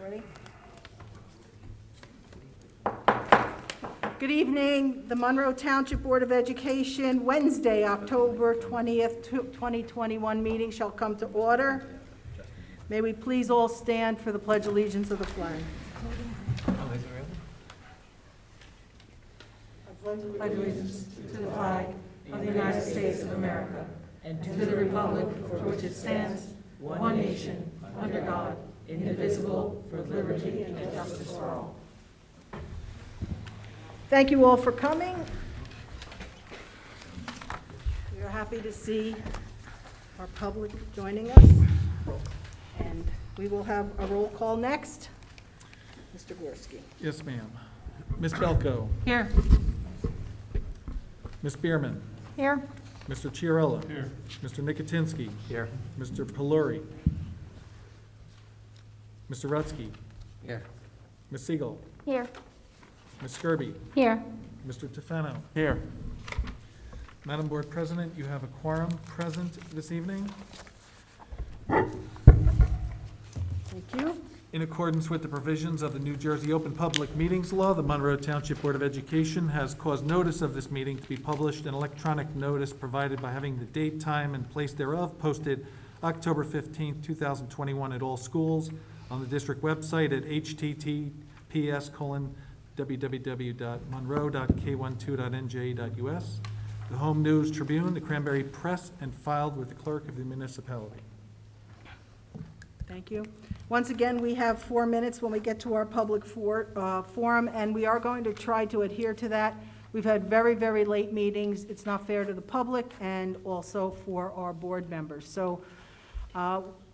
Ready? Good evening. The Monroe Township Board of Education, Wednesday, October 20th, 2021 meeting shall come to order. May we please all stand for the Pledge of Allegiance of the flag. I pledge allegiance to the flag of the United States of America and to the republic for which it stands, one nation, under God, indivisible, for liberty and justice for all. Thank you all for coming. We are happy to see our public joining us. And we will have a roll call next. Mr. Gorski. Yes, ma'am. Ms. Belko. Here. Ms. Bierman. Here. Mr. Chiarella. Here. Mr. Nicotinsky. Here. Mr. Peluri. Mr. Rutsky. Here. Ms. Siegel. Here. Ms. Skirby. Here. Mr. Tefano. Here. Madam Board President, you have a quorum present this evening. Thank you. In accordance with the provisions of the New Jersey Open Public Meetings Law, the Monroe Township Board of Education has caused notice of this meeting to be published in electronic notice provided by having the date, time, and place thereof posted October 15th, 2021 at all schools on the district website at https://www.monroe.k12.nj.us, the Home News Tribune, the Cranberry Press, and filed with the clerk of the municipality. Thank you. Once again, we have 4 minutes when we get to our public forum, and we are going to try to adhere to that. We've had very, very late meetings. It's not fair to the public and also for our board members. So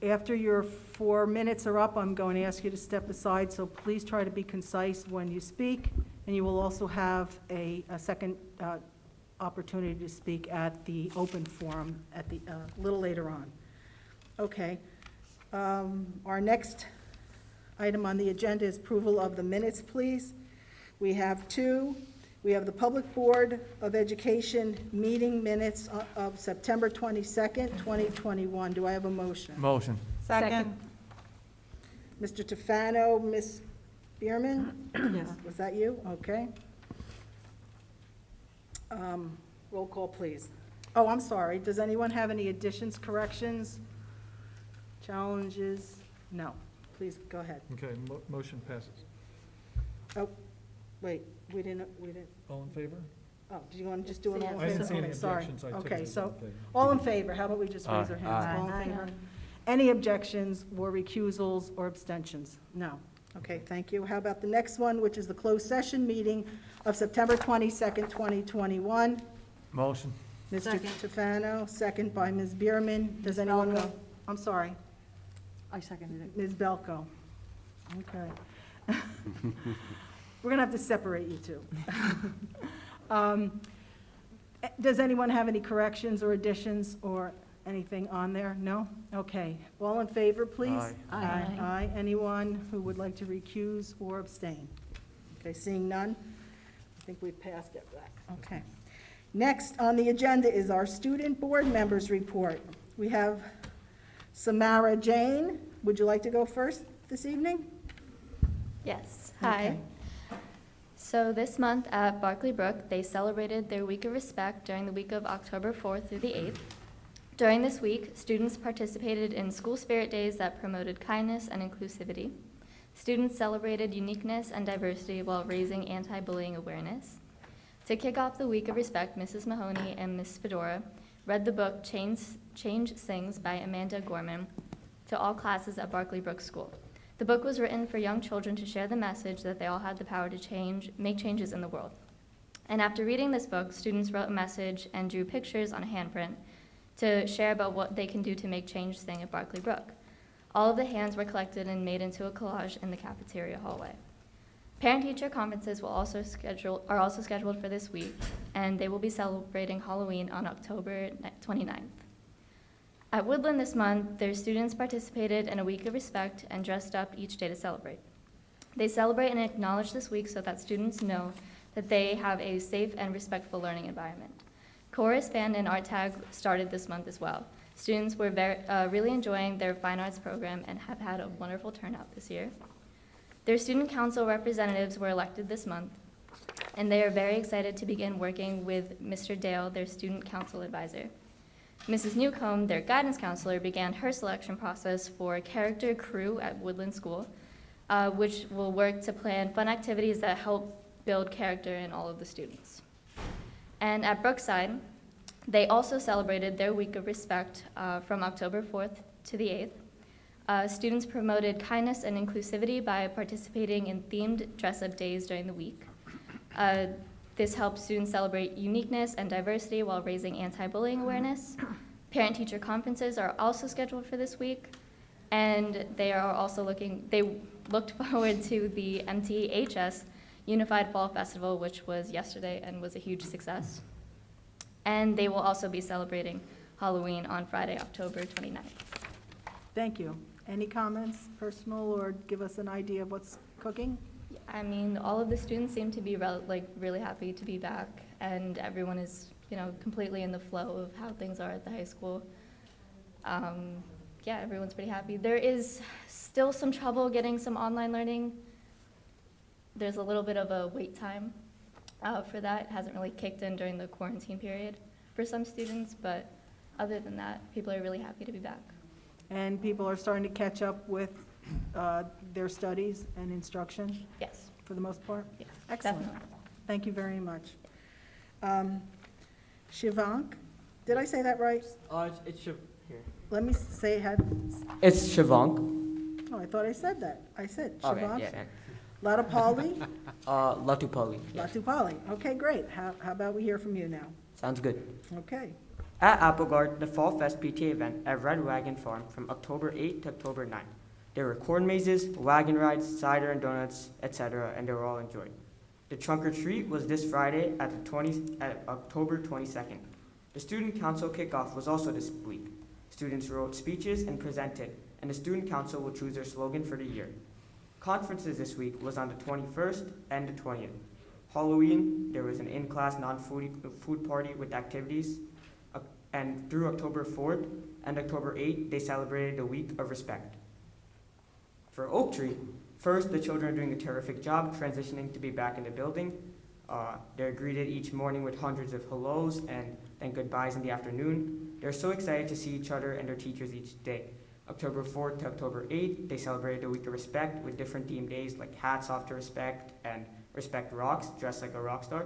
after your 4 minutes are up, I'm going to ask you to step aside, so please try to be concise when you speak, and you will also have a second opportunity to speak at the open forum at the little later on. Okay. Our next item on the agenda is approval of the minutes, please. We have 2. We have the Public Board of Education meeting minutes of September 22nd, 2021. Do I have a motion? Motion. Second. Mr. Tefano, Ms. Bierman? Yes. Was that you? Okay. Roll call, please. Oh, I'm sorry. Does anyone have any additions, corrections, challenges? No. Please, go ahead. Okay, motion passes. Oh, wait, we didn't, All in favor? oh, do you want to just do it all in favor? I didn't see any Okay, sorry. objections. I took Okay, it as so, all in favor. all in favor, how about we just raise our Aye. hands? Aye. All in Aye. favor? Any objections or recusals or abstentions? No. Okay, thank you. How about the next one, which is the closed session meeting of September 22nd, 2021? Motion. Mr. Tefano, second by Ms. Bierman. Does anyone Belko. want? I'm sorry, I seconded it. Ms. Belko. Okay. We're going to have to separate you two. Does anyone have any corrections or additions or anything on there? No? Okay. All in favor, please? Aye. Aye. Aye. Anyone who would like to recuse or abstain? Okay, seeing none, I think we've passed it. Okay. Next on the agenda is our student board members report. We have Samara Jane. Would you like to go first this evening? Yes. Hi. Okay. So this month at Barclay Brook, they celebrated their Week of Respect during the week of October 4th through the 8th. During this week, students participated in school spirit days that promoted kindness and inclusivity. Students celebrated uniqueness and diversity while raising anti-bullying awareness. To kick off the Week of Respect, Mrs. Mahoney and Ms. Fedora read the book Change Sings by Amanda Gorman to all classes at Barclay Brook School. The book was written for young children to share the message that they all had the power to make changes in the world. And after reading this book, students wrote a message and drew pictures on a handprint to share about what they can do to make change sing at Barclay Brook. All of the hands were collected and made into a collage in the cafeteria hallway. Parent-teacher conferences are also scheduled for this week, and they will be celebrating Halloween on October 29th. At Woodland this month, their students participated in a Week of Respect and dressed up each day to celebrate. They celebrate and acknowledge this week so that students know that they have a safe and respectful learning environment. Chorus, band, and art tag started this month as well. Students were really enjoying their fine arts program and have had a wonderful turnout this year. Their student council representatives were elected this month, and they are very excited to begin working with Mr. Dale, their student council advisor. Mrs. Newcomb, their guidance counselor, began her selection process for Character Crew at Woodland School, which will work to plan fun activities that help build character in all of the students. And at Brookside, they also celebrated their Week of Respect from October 4th to the 8th. Students promoted kindness and inclusivity by participating in themed dress-up days during the week. This helps students celebrate uniqueness and diversity while raising anti-bullying awareness. Parent-teacher conferences are also scheduled for this week, and they looked forward to the MTHS Unified Fall Festival, which was yesterday and was a huge success. And they will also be celebrating Halloween on Friday, October 29th. Thank you. Any comments, personal, or give us an idea of what's cooking? I mean, all of the students seem to be really happy to be back, and everyone is, completely in the flow of how things are at the high school. Yeah, everyone's pretty happy. There is still some trouble getting some online learning. There's a little bit of a wait time for that. It hasn't really kicked in during the quarantine period for some students, but other than that, people are really happy to be back. And people are starting to catch up with their studies and instruction, Yes, for the most part? yes, Excellent. definitely. Thank you very much. Shivank, did I say that right? It's here. Let me say, It's Shivank. oh, I thought I said that. I said Okay, Shivank. yeah. Latupali? Latupali. Yeah. Latupali. Okay, great. How about we hear from you now? Sounds good. Okay. At Applegard, the Fall Fest PTA event at Red Wagon Farm from October 8th to October 9th. There were corn mazes, wagon rides, cider and donuts, etc., and they were all enjoyed. The trunk or treat was this Friday at October 22nd. The student council kickoff was also this week. Students wrote speeches and presented, and the student council will choose their slogan for the year. Conferences this week was on the 21st and the 20th. Halloween, there was an in-class non-food party with activities, and through October 4th and October 8th, they celebrated the Week of Respect. For Oak Tree, first, the children are doing a terrific job transitioning to be back in the building. They're greeted each morning with hundreds of hellos and then goodbyes in the afternoon. They're so excited to see each other and their teachers each day. October 4th to October 8th, they celebrated the Week of Respect with different themed days like Hats Off to Respect and Respect Rocks, dressed like a rock star.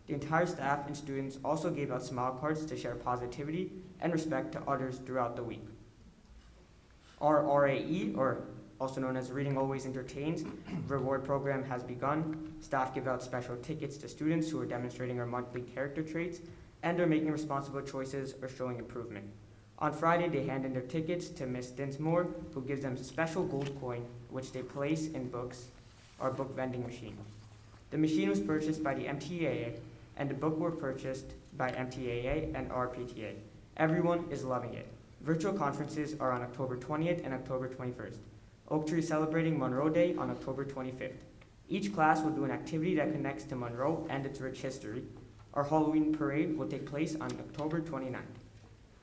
The entire staff and students also gave out smile cards to share positivity and respect to others throughout the week. Our RAE, or also known as Reading Always Entertains, reward program has begun. Staff give out special tickets to students who are demonstrating our monthly character traits and are making responsible choices or showing improvement. On Friday, they hand in their tickets to Miss Dinsmore, who gives them a special gold coin, which they place in books, our book vending machine. The machine was purchased by the MTAA, and the book were purchased by MTAA and RPTA. Everyone is loving it. Virtual conferences are on October 20th and October 21st. Oak Tree is celebrating Monroe Day on October 25th. Each class will do an activity that connects to Monroe and its rich history. Our Halloween parade will take place on October 29th.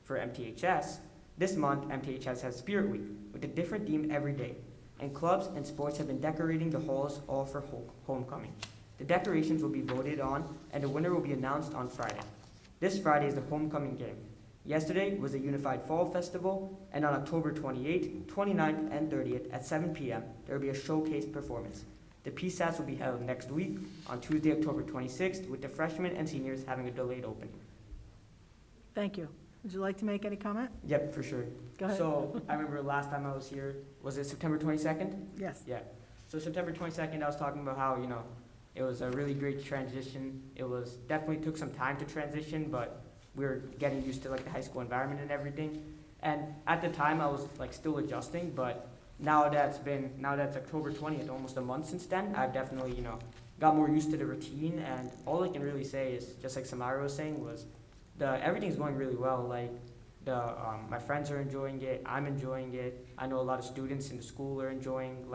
For MTHS, this month MTHS has Spirit Week with a different theme every day, and clubs and sports have been decorating the halls all for homecoming. The decorations will be voted on, and the winner will be announced on Friday. This Friday is the homecoming game. Yesterday was the Unified Fall Festival, and on October 28th, 29th, and 30th at 7 p.m., there will be a showcase performance. The PSATs will be held next week on Tuesday, October 26th, with the freshmen and seniors having a delayed opening. Thank you. Would you like to make any comment? Yep, for sure. Go ahead. So I remember last time I was here, was it September 22nd? Yes. Yeah. So September 22nd, I was talking about how, it was a really great transition. It was definitely took some time to transition, but we were getting used to the high school environment and everything. And at the time I was still adjusting, but now that's October 20th, almost a month since then, I've definitely, got more used to the routine, and all I can really say is, just like Samara was saying, was everything's going really well. My friends are enjoying it, I'm enjoying it. I know a lot of students in the school are enjoying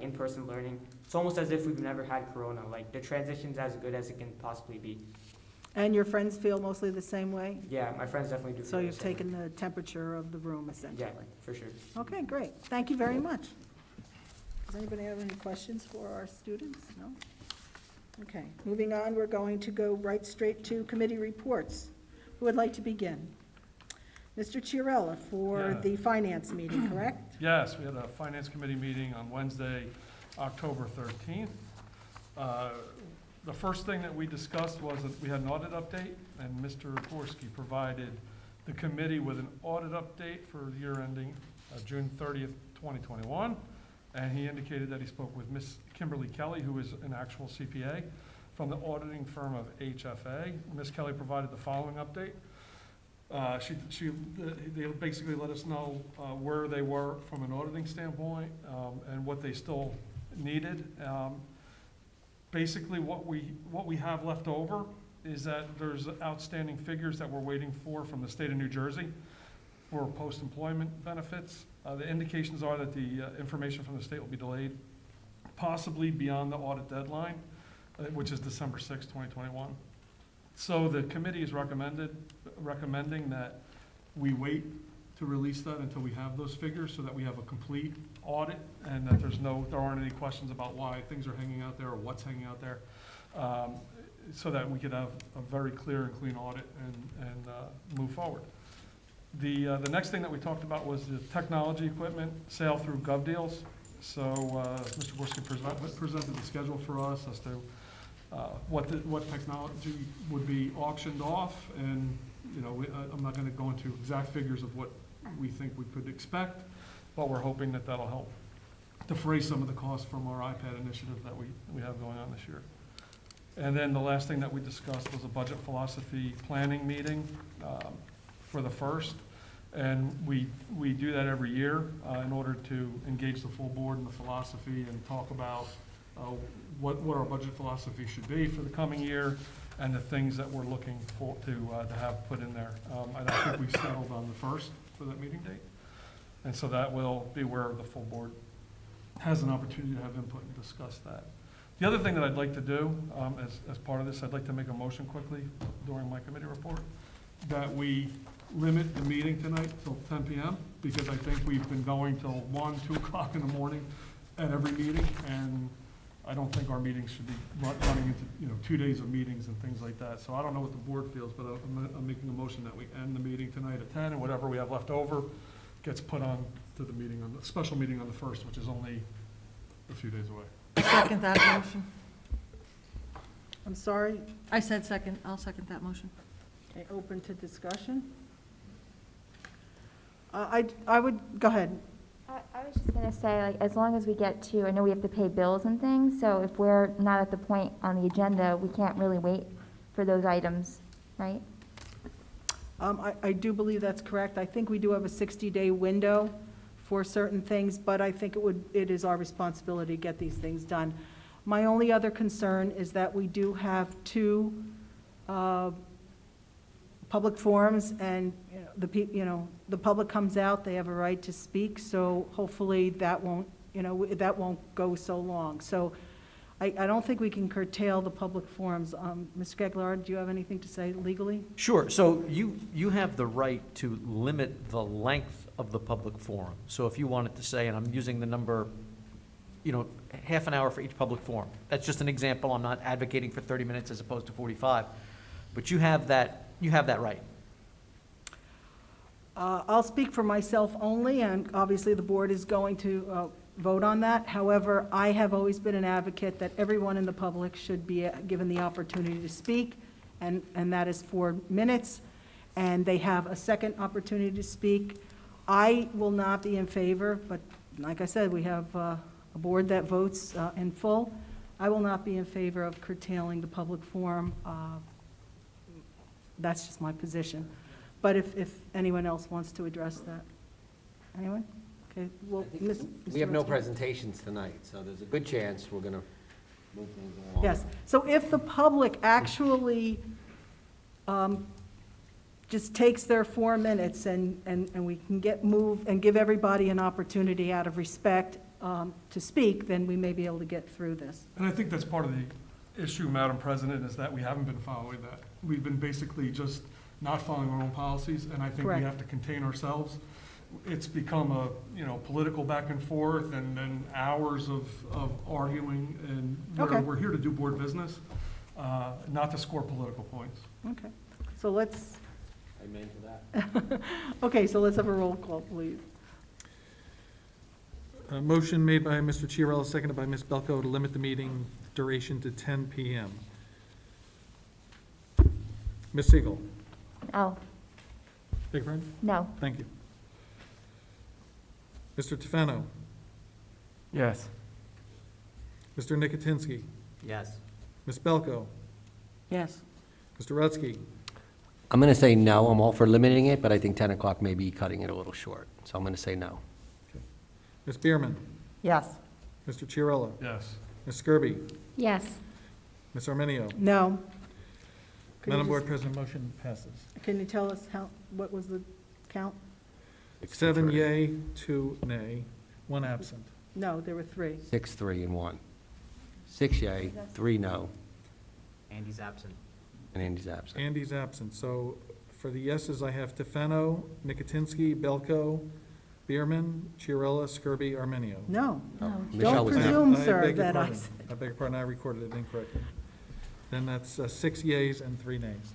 in-person learning. It's almost as if we've never had Corona. The transition's as good as it can possibly be. And your friends feel mostly the same way? Yeah, my friends definitely do. So feel you've the same. taken the temperature of the room, essentially? Yeah, for sure. Okay, great. Thank you very much. Does anybody have any questions for our students? No? Okay, moving on, we're going to go right straight to committee reports. Who would like to begin? Mr. Chiarella for Yeah. the finance meeting, correct? Yes, we had a finance committee meeting on Wednesday, October 13th. The first thing that we discussed was that we had an audit update, and Mr. Gorski provided the committee with an audit update for the year ending June 30th, 2021. And he indicated that he spoke with Ms. Kimberly Kelly, who is an actual CPA from the auditing firm of HFA. Ms. Kelly provided the following update. They basically let us know where they were from an auditing standpoint and what they still needed. Basically, what we have left over is that there's outstanding figures that we're waiting for from the state of New Jersey for post-employment benefits. The indications are that the information from the state will be delayed, possibly beyond the audit deadline, which is December 6, 2021. So the committee is recommending that we wait to release that until we have those figures, so that we have a complete audit and that there aren't any questions about why things are hanging out there or what's hanging out there, so that we could have a very clear and clean audit and move forward. The next thing that we talked about was the technology equipment sale through GovDeals. So Mr. Gorski presented the schedule for us as to what technology would be auctioned off, and I'm not going to go into exact figures of what we think we could expect, but we're hoping that that'll help defray some of the costs from our iPad initiative that we have going on this year. And then the last thing that we discussed was a budget philosophy planning meeting for the first. And we do that every year in order to engage the full board in the philosophy and talk about what our budget philosophy should be for the coming year and the things that we're looking for to have put in there. And I think we settled on the first for that meeting date. And so that will be where the full board has an opportunity to have input and discuss that. The other thing that I'd like to do as part of this, I'd like to make a motion quickly during my committee report that we limit the meeting tonight till 10 p.m. because I think we've been going till 1, 2 o'clock in the morning at every meeting, and I don't think our meetings should be running into 2 days of meetings and things like that. So I don't know what the board feels, but I'm making a motion that we end the meeting tonight at 10, and whatever we have left over gets put on to the meeting on the special meeting on the 1st, which is only a few days away. Second that motion. I'm sorry, I said second. I'll second that motion. okay, open to discussion. I would, go ahead. I was just gonna say, like, as long as we get to, I know we have to pay bills and things, so if we're not at the point on the agenda, we can't really wait for those items, right? I do believe that's correct. I think we do have a 60-day window for certain things, but I think it is our responsibility to get these things done. My only other concern is that we do have 2 public forums, and the public comes out, they have a right to speak, so hopefully that won't go so long. So I don't think we can curtail the public forums. Mr. Gagliard, do you have anything to say legally? Sure. So you have the right to limit the length of the public forum. So if you wanted to say, and I'm using the number, half an hour for each public forum. That's just an example. I'm not advocating for 30 minutes as opposed to 45. But you have that right. I'll speak for myself only, and obviously the board is going to vote on that. However, I have always been an advocate that everyone in the public should be given the opportunity to speak, and that is 4 minutes, and they have a second opportunity to speak. I will not be in favor, but like I said, we have a board that votes in full. I will not be in favor of curtailing the public forum. That's just my position. But if anyone else wants to address that. Anyone? Okay, well, Mr. We have no Ritzko. presentations tonight, so there's a good chance we're going to move things along. Yes, so if the public actually just takes their 4 minutes and we can move and give everybody an opportunity out of respect to speak, then we may be able to get through this. And I think that's part of the issue, Madam President, is that we haven't been following that. We've been basically just not following our own policies, and I think Correct. we have to contain ourselves it's become a, political back and forth and then hours of arguing, and Okay. we're here to do board business, not to score political points. Okay, so let's, Amen to that. okay, so let's have a roll call, please. A motion made by Mr. Chiarella, seconded by Ms. Belko, to limit the meeting duration to 10 PM. Ms. Siegel? Oh, Beg your pardon? no. Thank you. Mr. Tefano? Yes. Mr. Nicotinsky? Yes. Ms. Belko? Yes. Mr. Rutsky? I'm going to say no. I'm all for limiting it, but I think 10 o'clock may be cutting it a little short. So I'm going to say no. Ms. Bierman? Yes. Mr. Chiarella? Yes. Ms. Skirby? Yes. Ms. Arminio? No. Can you Madam Board just- President, motion passes. Can you tell us what was the count? 7 yea, 2 nay, 1 absent. No, there were 3. 6, 3, and 1. 6 yea, 3 no, Andy's absent. and Andy's absent. Andy's absent, so for the yeses, I have Tefano, Nicotinsky, Belko, Bierman, Chiarella, Skirby, Arminio. No. No. Michelle Don't was I- there. presume, I sir, beg your that I pardon. said. I beg your pardon, I recorded it incorrectly. Then that's 6 yeas and 3 nays.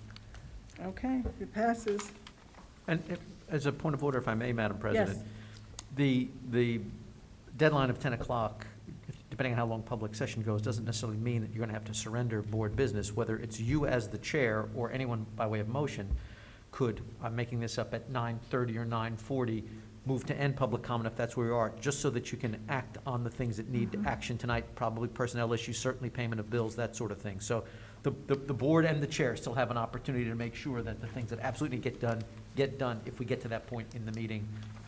Okay, it passes. And as a point of order, if I may, Madam President. Yes. The deadline of 10 o'clock, depending on how long public session goes, doesn't necessarily mean that you're going to have to surrender board business, whether it's you as the chair or anyone by way of motion could, I'm making this up, at 9:30 or 9:40, move to end public comment if that's where you are, just so that you can act on the things that need action tonight, probably personnel issues, certainly payment of bills, that sort of thing. So the board and the chair still have an opportunity to make sure that the things that absolutely get done if we get to that point in the meeting,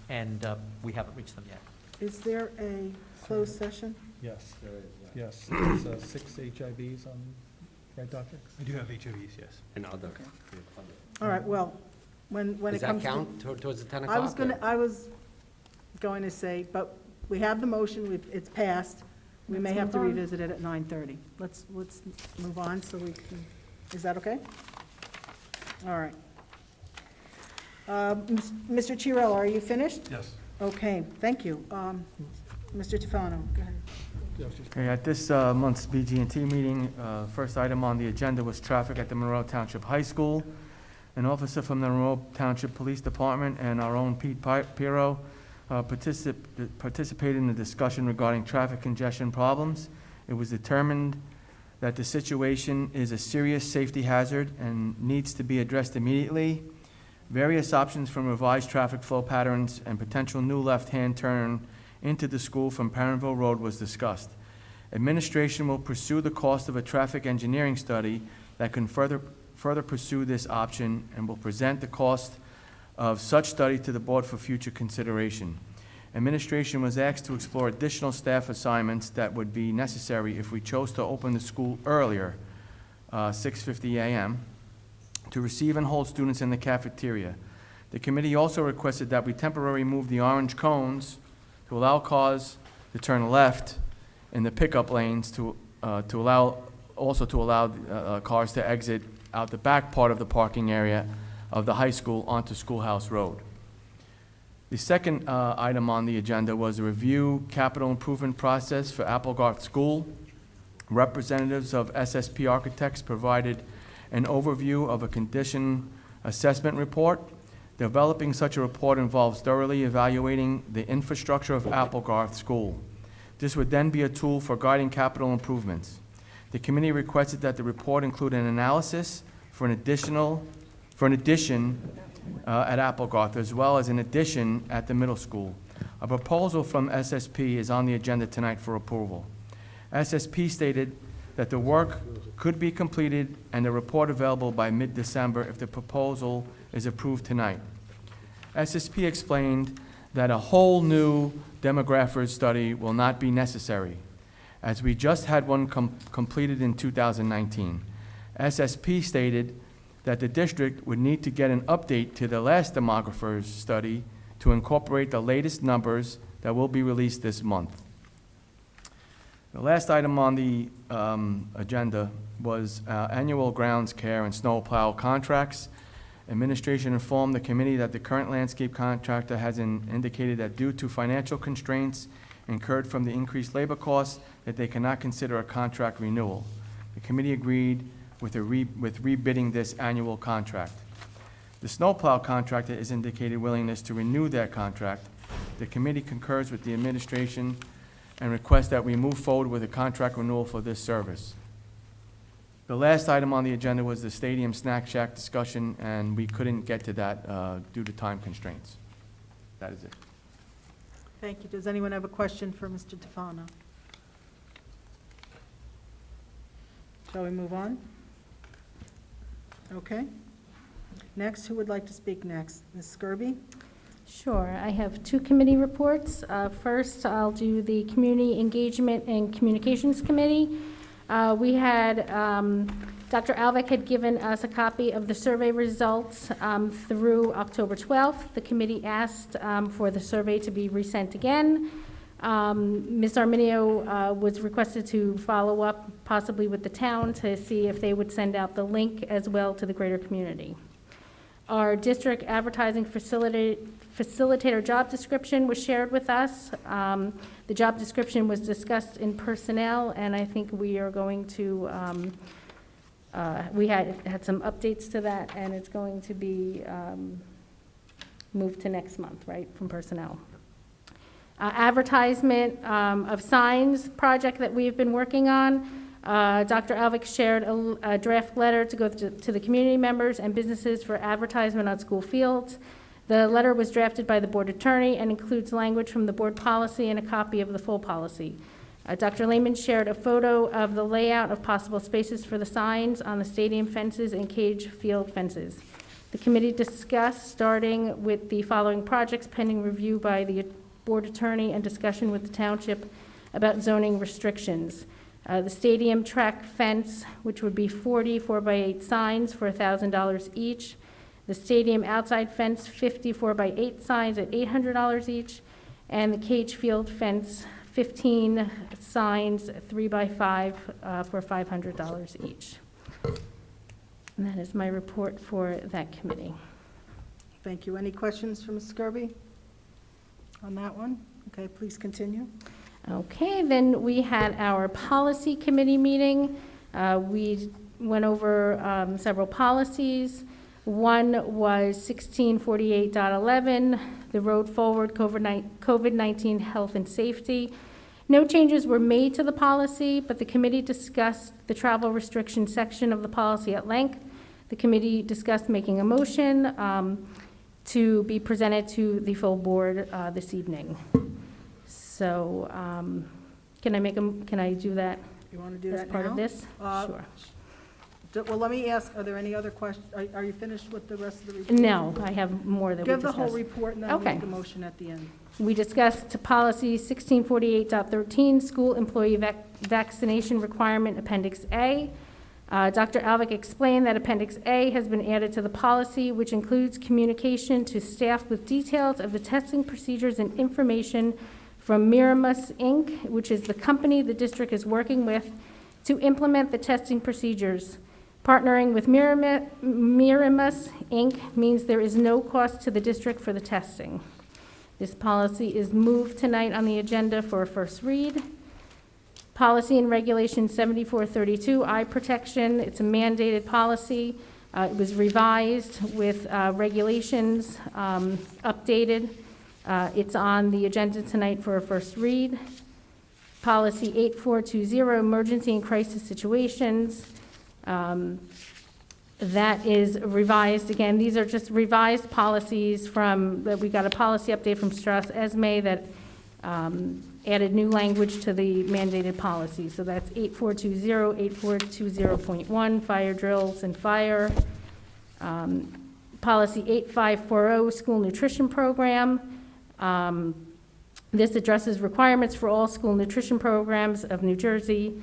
and we haven't reached them yet. Is there a closed session? Yes, yes. There's 6 HIVs on, right, Doctor? I do have HOVs, yes. And other. All right, well, when it Does that comes to... count towards the 10 o'clock? I was going to say, but we have the motion, it's passed. We may Let's have to move on. revisit it at 9:30. Let's move on so we can, is that okay? All right. Mr. Chiarella, are you finished? Yes. Okay, thank you. Mr. Tefano, go ahead. Okay, at this month's BG&T meeting, first item on the agenda was traffic at the Monroe Township High School. An officer from the Monroe Township Police Department and our own Pete Pirro participated in the discussion regarding traffic congestion problems. It was determined that the situation is a serious safety hazard and needs to be addressed immediately. Various options from revised traffic flow patterns and potential new left-hand turn into the school from Parenville Road was discussed. Administration will pursue the cost of a traffic engineering study that can further pursue this option and will present the cost of such study to the board for future consideration. Administration was asked to explore additional staff assignments that would be necessary if we chose to open the school earlier, 6:50 a.m., to receive and hold students in the cafeteria. The committee also requested that we temporarily move the orange cones to allow cars to turn left in the pickup lanes to allow cars to exit out the back part of the parking area of the high school onto Schoolhouse Road. The second item on the agenda was a review capital improvement process for Applegarth School. Representatives of SSP Architects provided an overview of a condition assessment report. Developing such a report involves thoroughly evaluating the infrastructure of Applegarth School. This would then be a tool for guiding capital improvements. The committee requested that the report include an analysis for an addition at Applegarth, as well as an addition at the middle school. A proposal from SSP is on the agenda tonight for approval. SSP stated that the work could be completed and the report available by mid-December if the proposal is approved tonight. SSP explained that a whole new demographers study will not be necessary, as we just had one completed in 2019. SSP stated that the district would need to get an update to the last demographers study to incorporate the latest numbers that will be released this month. The last item on the agenda was annual grounds care and snowplow contracts. Administration informed the committee that the current landscape contractor has indicated that due to financial constraints incurred from the increased labor costs, that they cannot consider a contract renewal. The committee agreed with rebidding this annual contract. The snowplow contractor has indicated willingness to renew their contract. The committee concurs with the administration and requests that we move forward with a contract renewal for this service. The last item on the agenda was the stadium snack shack discussion, and we couldn't get to that due to time constraints. That is it. Thank you. Does anyone have a question for Mr. Tufano? Shall we move on? Okay. Next, who would like to speak next? Ms. Skirby? Sure. I have two committee reports. First, I'll do the Community Engagement and Communications Committee. We had, Dr. Alvik had given us a copy of the survey results through October 12th. The committee asked for the survey to be resent again. Ms. Arminio was requested to follow up possibly with the town to see if they would send out the link as well to the greater community. Our district advertising facilitator job description was shared with us. The job description was discussed in personnel, and I think we are going to, we had some updates to that, and it's going to be moved to next month, right, from personnel. Advertisement of signs project that we've been working on. Dr. Alvik shared a draft letter to go to the community members and businesses for advertisement on school fields. The letter was drafted by the board attorney and includes language from the board policy and a copy of the full policy. Dr. Lehman shared a photo of the layout of possible spaces for the signs on the stadium fences and cage field fences. The committee discussed starting with the following projects pending review by the board attorney and discussion with the township about zoning restrictions. The stadium track fence, which would be 40 4x8 signs for $1,000 each. The stadium outside fence, 50 4x8 signs at $800 each. And the cage field fence, 15 signs, 3x5 for $500 each. And that is my report for that committee. Thank you. Any questions for Ms. Skirby on that one? Okay, please continue. Okay, then we had our policy committee meeting. We went over several policies. One was 1648.11, the road forward COVID-19 health and safety. No changes were made to the policy, but the committee discussed the travel restriction section of the policy at length. The committee discussed making a motion to be presented to the full board this evening. So, can I do that? You want to do as that part now? of this? Sure. Well, let me ask, are there any other questions? Are you finished with the rest of the report? No, I have more that we Give discussed. the whole report and then we'll Okay. make a motion at the end. We discussed policy 1648.13, school employee vaccination requirement, Appendix A. Dr. Alvik explained that Appendix A has been added to the policy, which includes communication to staff with details of the testing procedures and information from Miramus, Inc., which is the company the district is working with to implement the testing procedures. Partnering with Miramus, Inc. means there is no cost to the district for the testing. This policy is moved tonight on the agenda for a first read. Policy and Regulation 7432, eye protection. It's a mandated policy. It was revised with regulations updated. It's on the agenda tonight for a first read. Policy 8420, emergency and crisis situations. That is revised. Again, these are just revised policies we got a policy update from Strauss Esme that added new language to the mandated policy. So that's 8420, 8420.1, fire drills and fire. Policy 8540, school nutrition program. This addresses requirements for all school nutrition programs of New Jersey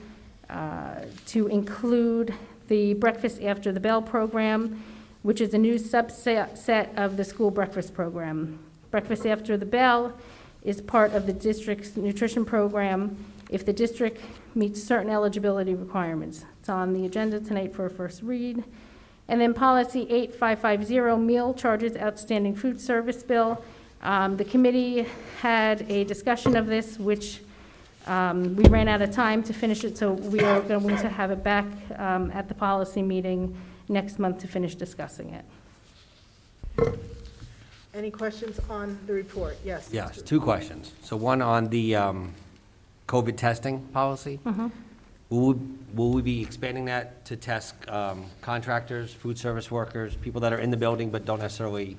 to include the Breakfast After the Bell program, which is a new subset of the school breakfast program. Breakfast After the Bell is part of the district's nutrition program if the district meets certain eligibility requirements. It's on the agenda tonight for a first read. And then policy 8550, meal charges outstanding food service bill. The committee had a discussion of this, which we ran out of time to finish it, so we are going to have it back at the policy meeting next month to finish discussing it. Any questions on the report? Yes. Yes, Mr. two questions. So one on the COVID testing policy. Will we be expanding that to test contractors, food service workers, people that are in the building but don't necessarily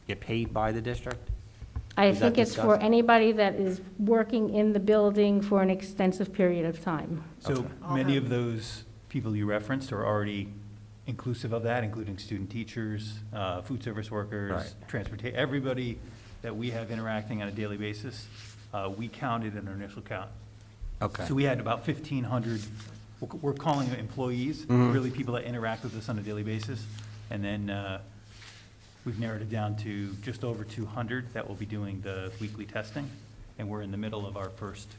get paid by the district? I Was that think it's for discussed? anybody that is working in the building for an extensive period of time. So Okay. many of those people you referenced are already inclusive of that, including student teachers, food service workers, Right. transportation, everybody that we have interacting on a daily basis, we counted in our initial count. Okay. So we had about 1,500, we're calling them employees, Mhm. really people that interact with us on a daily basis. And then we've narrowed it down to just over 200 that will be doing the weekly testing. And we're in the middle of our first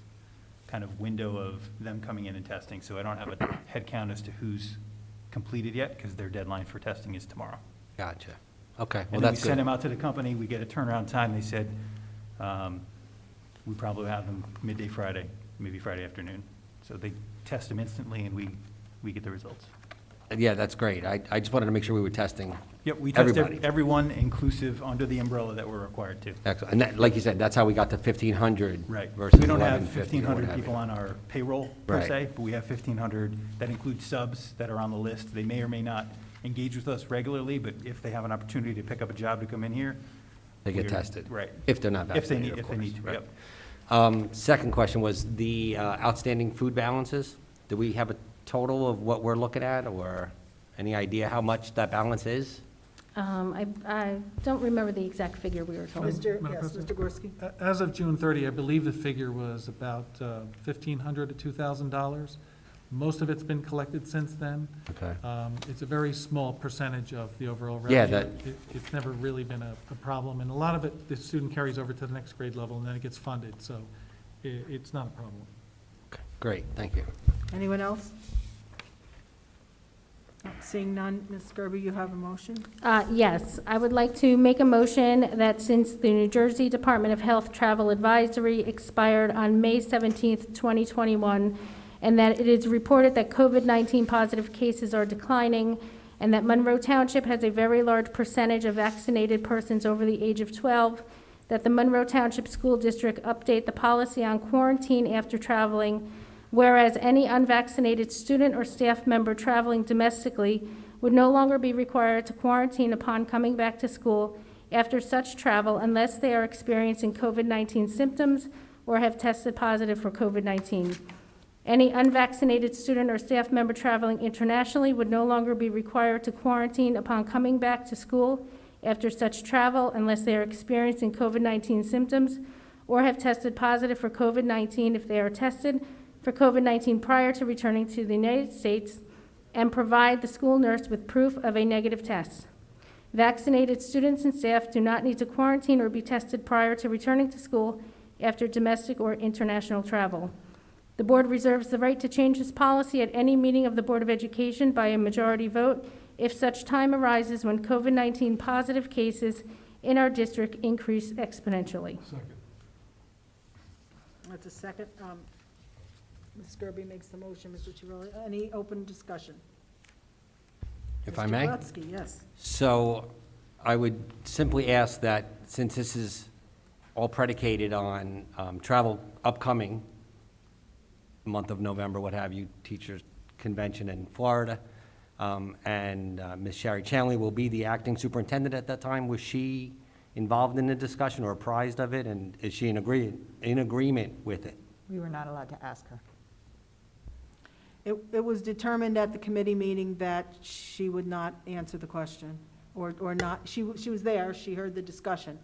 kind of window of them coming in and testing. So I don't have a head count as to who's completed yet, because their deadline for testing is tomorrow. Gotcha. Okay, well, And then we that's send good. them out to the company, we get a turnaround time, they said, we probably have them midday Friday, maybe Friday afternoon. So they test them instantly and we get the results. Yeah, that's great. I just wanted to make sure we were testing. Yep, we test Everybody. everyone inclusive under the umbrella that we're required to. Excellent. And that, like you said, that's how we got to 1,500 Right. versus We don't have 1,150 or what 1,500 have you. people on our payroll per Right. se, but we have 1,500 that include subs that are on the list. They may or may not engage with us regularly, but if they have an opportunity to pick up a job to come in here. They get we're- tested. Right. If they're not If they vaccinated, need, of if they course. need to, Right. yep. Second question was the outstanding food balances. Do we have a total of what we're looking at, or any idea how much that balance is? I don't remember the exact figure we were told. Mr. Madam Yes, President? Mr. Gorski. As of June 30, I believe the figure was about $1,500 to $2,000. Most of it's been collected since then. Okay. It's a very small percentage of the overall Yeah, revenue. It's never really been a problem, and a lot of it, the student carries over to the next grade level, and then it gets funded, so it's not a problem. Okay, great, thank you. Anyone else? Seeing none, Ms. Gerber, you have a motion? Yes, I would like to make a motion that since the New Jersey Department of Health Travel Advisory expired on May 17th, 2021, and that it is reported that COVID-19 positive cases are declining, and that Monroe Township has a very large percentage of vaccinated persons over the age of 12, that the Monroe Township School District update the policy on quarantine after traveling, whereas any unvaccinated student or staff member traveling domestically would no longer be required to quarantine upon coming back to school after such travel unless they are experiencing COVID-19 symptoms or have tested positive for COVID-19. Any unvaccinated student or staff member traveling internationally would no longer be required to quarantine upon coming back to school after such travel unless they are experiencing COVID-19 symptoms or have tested positive for COVID-19 if they are tested for COVID-19 prior to returning to the United States, and provide the school nurse with proof of a negative test. Vaccinated students and staff do not need to quarantine or be tested prior to returning to school after domestic or international travel. The board reserves the right to change this policy at any meeting of the Board of Education by a majority vote if such time arises when COVID-19 positive cases in our district increase exponentially. Second. That's a second. Ms. Gerber makes the motion, Mr. Chiarelli. Any open discussion? If I may? Mr. Grotzky, yes. So I would simply ask that, since this is all predicated on travel upcoming, month of November, what have you, teachers' convention in Florida, and Ms. Sherry Chanley will be the acting superintendent at that time. Was she involved in the discussion or apprised of it, and is she in agreement with it? We were not allowed to ask her. It was determined at the committee meeting that she would not answer the question, or not, she was there, she heard the discussion,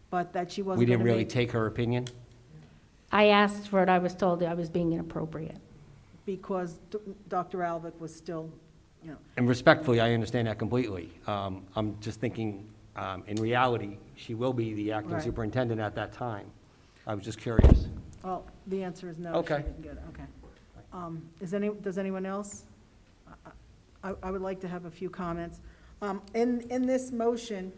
but that she wasn't We going didn't to really make, take her opinion? I asked for it, I was told that I was being inappropriate. because Dr. Alvick was still, And respectfully, I understand that completely. I'm just thinking, in reality, she will be the acting Right. superintendent at that time. I was just curious. well, the answer is no. Okay. She didn't get it, okay. Does anyone else? I would like to have a few comments. In this motion,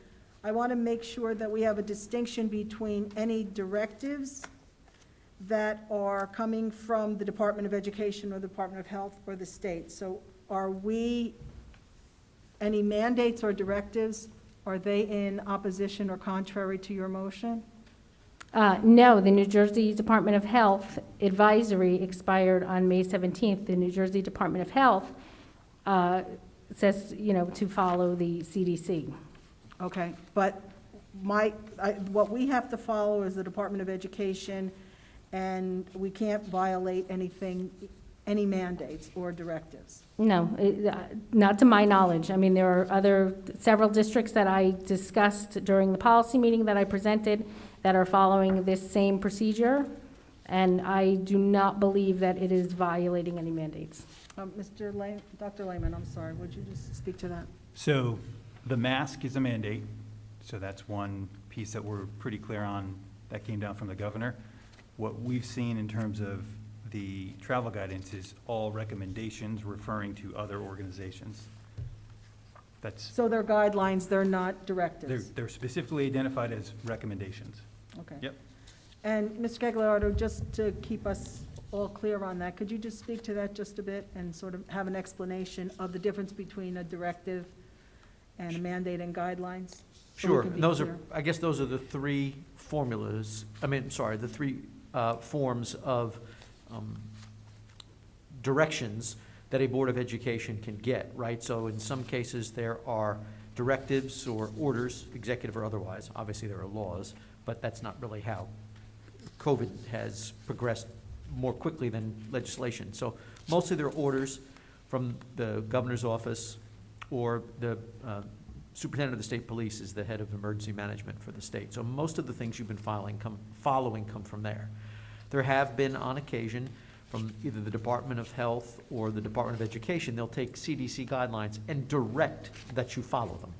I want to make sure that we have a distinction between any directives that are coming from the Department of Education or the Department of Health or the state. So are we, any mandates or directives, are they in opposition or contrary to your motion? No, the New Jersey Department of Health advisory expired on May 17th. The New Jersey Department of Health says, to follow the CDC. Okay, but what we have to follow is the Department of Education, and we can't violate anything, any mandates or directives. No, not to my knowledge. I mean, there are several districts that I discussed during the policy meeting that I presented that are following this same procedure, and I do not believe that it is violating any mandates. Dr. Lehman, I'm sorry, would you just speak to that? So the mask is a mandate, so that's one piece that we're pretty clear on. That came down from the governor. What we've seen in terms of the travel guidance is all recommendations referring to other organizations. So they're guidelines, they're not directives? They're specifically identified as recommendations. Okay. Yep. And Mr. Gagliardo, just to keep us all clear on that, could you just speak to that just a bit and sort of have an explanation of the difference between a directive and a mandate and guidelines? So we Sure, can be and those clear. are, I guess those are the three formulas, the three forms of directions that a Board of Education can get, right? So in some cases, there are directives or orders, executive or otherwise. Obviously, there are laws, but that's not really how COVID has progressed more quickly than legislation. So mostly there are orders from the governor's office, or the superintendent of the state police is the head of emergency management for the state. So most of the things you've been following come from there. There have been, on occasion, from either the Department of Health or the Department of Education, they'll take CDC guidelines and direct that you follow them.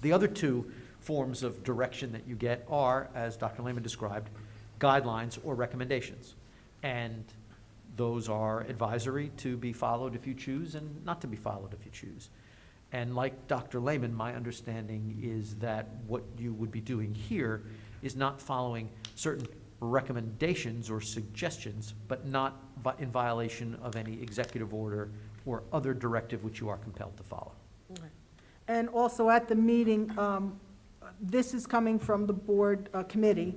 The other two forms of direction that you get are, as Dr. Lehman described, guidelines or recommendations. And those are advisory to be followed if you choose and not to be followed if you choose. And like Dr. Lehman, my understanding is that what you would be doing here is not following certain recommendations or suggestions, but not in violation of any executive order or other directive which you are compelled to follow. Okay. And also at the meeting, this is coming from the board committee.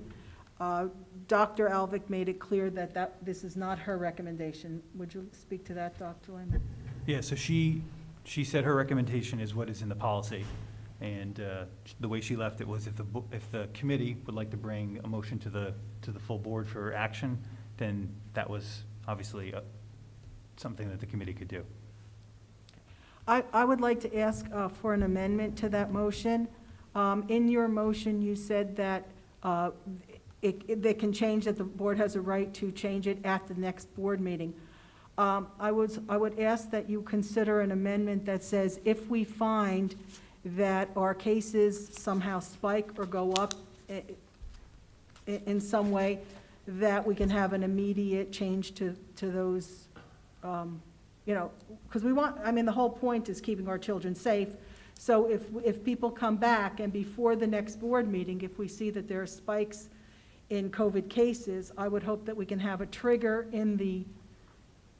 Dr. Alvick made it clear that this is not her recommendation. Would you speak to that, Dr. Lehman? Yeah, so she said her recommendation is what is in the policy. And the way she left it was if the committee would like to bring a motion to the full board for action, then that was obviously something that the committee could do. I would like to ask for an amendment to that motion. In your motion, you said that they can change, that the board has a right to change it at the next board meeting. I would ask that you consider an amendment that says if we find that our cases somehow spike or go up in some way, that we can have an immediate change to those, because we want, the whole point is keeping our children safe. So if people come back and before the next board meeting, if we see that there are spikes in COVID cases, I would hope that we can have a trigger in the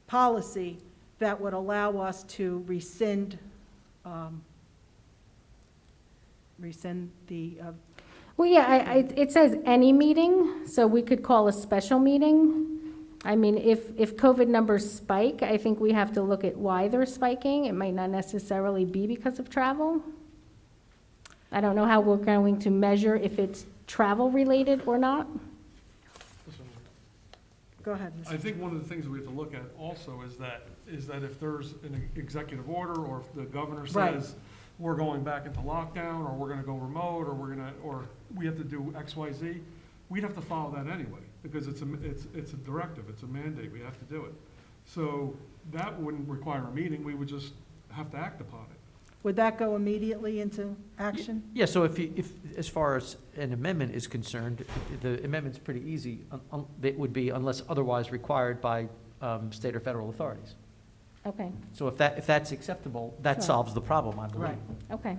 policy that would allow us to rescind the, Well, yeah, it says any meeting, so we could call a special meeting. If COVID numbers spike, I think we have to look at why they're spiking. It might not necessarily be because of travel. I don't know how we're going to measure if it's travel-related or not. go ahead, Mr. I think one of the things we have to look at also is that if there's an executive order, or if the governor Right. says, we're going back into lockdown, or we're gonna go remote, or we have to do X, Y, Z, we'd have to follow that anyway, because it's a directive, it's a mandate, we have to do it. So that wouldn't require a meeting, we would just have to act upon it. Would that go immediately into action? Yeah, so if, as far as an amendment is concerned, the amendment's pretty easy. It would be unless otherwise required by state or federal authorities. Okay, So if that's acceptable, that Sure. solves the problem, I believe. Right. okay,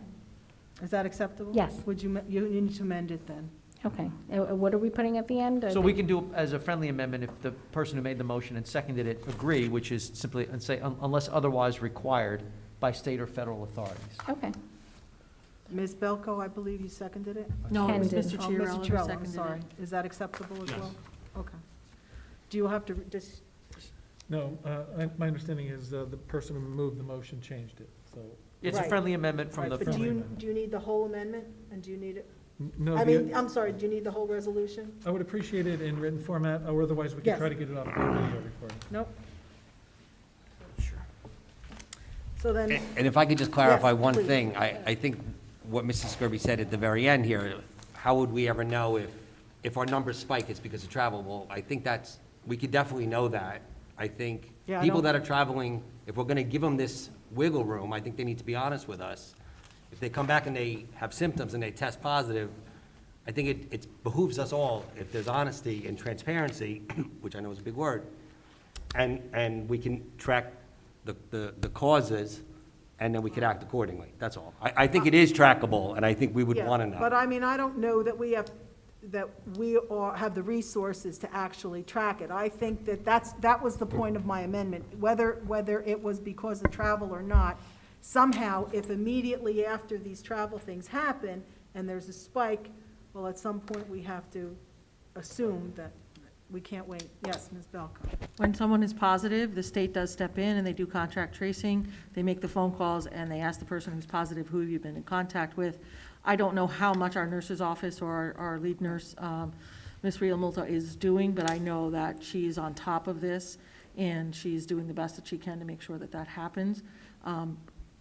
Is that acceptable? Yes. Would you, you need to amend it then? okay. What are we putting at the end? So we can do as a friendly amendment if the person who made the motion and seconded it agree, which is simply, and say, unless otherwise required by state or federal authorities. Okay, Ms. Belko, I believe you seconded it? No, it was Ken did. Mr. Oh, Chiarella Mr. who Chiarella, I'm seconded sorry. it. Is that acceptable as Yes. well? Okay. Do you have to just, No, my understanding is the person who moved the motion changed it, so. It's a Right. friendly amendment from right, the. but do you need the whole amendment? And do you need it, No, I mean, I'm sorry, do you need the whole resolution? I would appreciate it in written format, or otherwise we could Yes. try to get it off the video recording. Nope. So then, And if I could just clarify Yes, one please. thing, I think what Mrs. Skirby said at the very end here, how would we ever know if our numbers spike, it's because of travel? Well, I think we could definitely know that. I think Yeah, I people don't- that are traveling, if we're gonna give them this wiggle room, I think they need to be honest with us. If they come back and they have symptoms and they test positive, I think it behooves us all, if there's honesty and transparency, which I know is a big word, and we can track the causes, and then we could act accordingly, that's all. I think it is trackable, and I think we would yeah, wanna know. but I mean, I don't know that we have the resources to actually track it. I think that was the point of my amendment, whether it was because of travel or not. Somehow, if immediately after these travel things happen and there's a spike, well, at some point, we have to assume that we can't wait. Yes, Ms. Belko. When someone is positive, the state does step in and they do contact tracing. They make the phone calls and they ask the person who's positive, who have you been in contact with? I don't know how much our nurse's office or our lead nurse, Ms. Rialmulta, is doing, but I know that she's on top of this and she's doing the best that she can to make sure that that happens.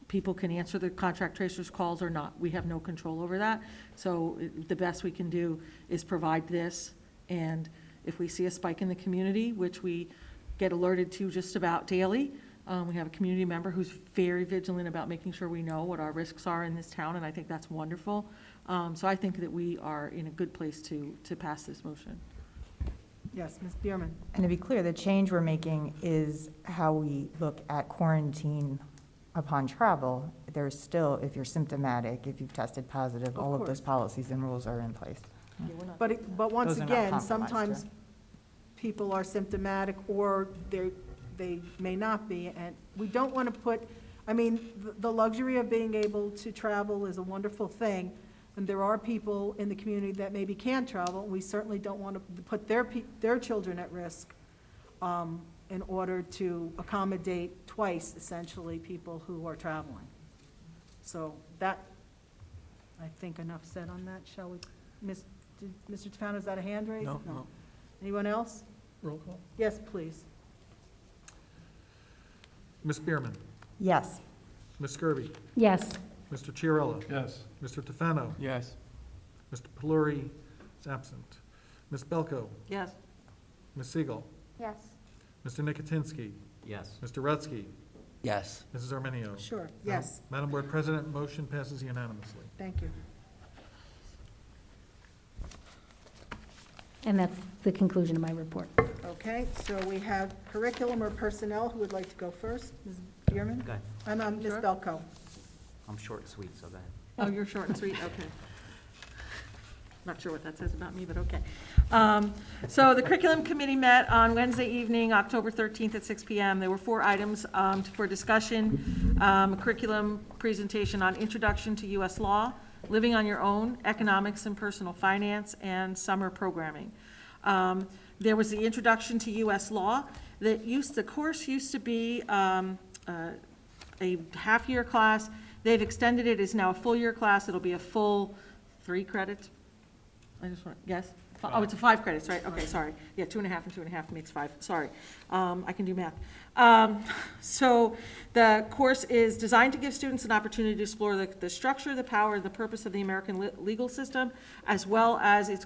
People can answer the contract tracers' calls or not. We have no control over that. So the best we can do is provide this, and if we see a spike in the community, which we get alerted to just about daily, we have a community member who's very vigilant about making sure we know what our risks are in this town, and I think that's wonderful. So I think that we are in a good place to pass this motion. Yes, Ms. Bierman. And to be clear, the change we're making is how we look at quarantine upon travel. There's still, if you're symptomatic, if you've tested positive, all of course. those policies and rules are in place. But once Those are not again, compromised, sometimes people are symptomatic or they may not be, and we don't want to put, I mean, the luxury of being able to travel is a wonderful thing, and there are people in the community that maybe can't travel, and we certainly don't want to put their children at risk in order to accommodate twice, essentially, people who are traveling. So that, I think enough said on that, shall we? Mr. Tefano, is that a hand raise? No. Anyone else? Roll call. Yes, please. Ms. Bierman, Yes. Ms. Skirby, yes. Mr. Chiarella, Yes. Mr. Tefano, Yes. Mr. Peluri is absent. Ms. Belko, Yes. Ms. Siegel, Yes. Mr. Nicotinsky, Yes. Mr. Rutsky, Yes. Mrs. Arminio. Sure, yes, Madam Board President, motion passes unanimously. thank you. And that's the conclusion of my report. Okay, so we have curriculum or personnel, who would like to go first? Ms. Bierman? Okay. Ms. Sure. Belko. I'm short and sweet, so that. Oh, you're short and sweet, okay. Not sure what that says about me, but okay. So the curriculum committee met on Wednesday evening, October 13th at 6 PM. There were 4 items for discussion. A curriculum presentation on introduction to U.S. law, living on your own, economics and personal finance, and summer programming. There was the introduction to U.S. law. The course used to be a half-year class. They've extended it, it's now a full-year class. It'll be a full 3 credits. I just want, yes? Oh, it's a 5 credits, right? Okay, sorry. Yeah, 2.5 and 2.5 makes 5, sorry. I can do math. So the course is designed to give students an opportunity to explore the structure, the power, the purpose of the American legal system, as well as they're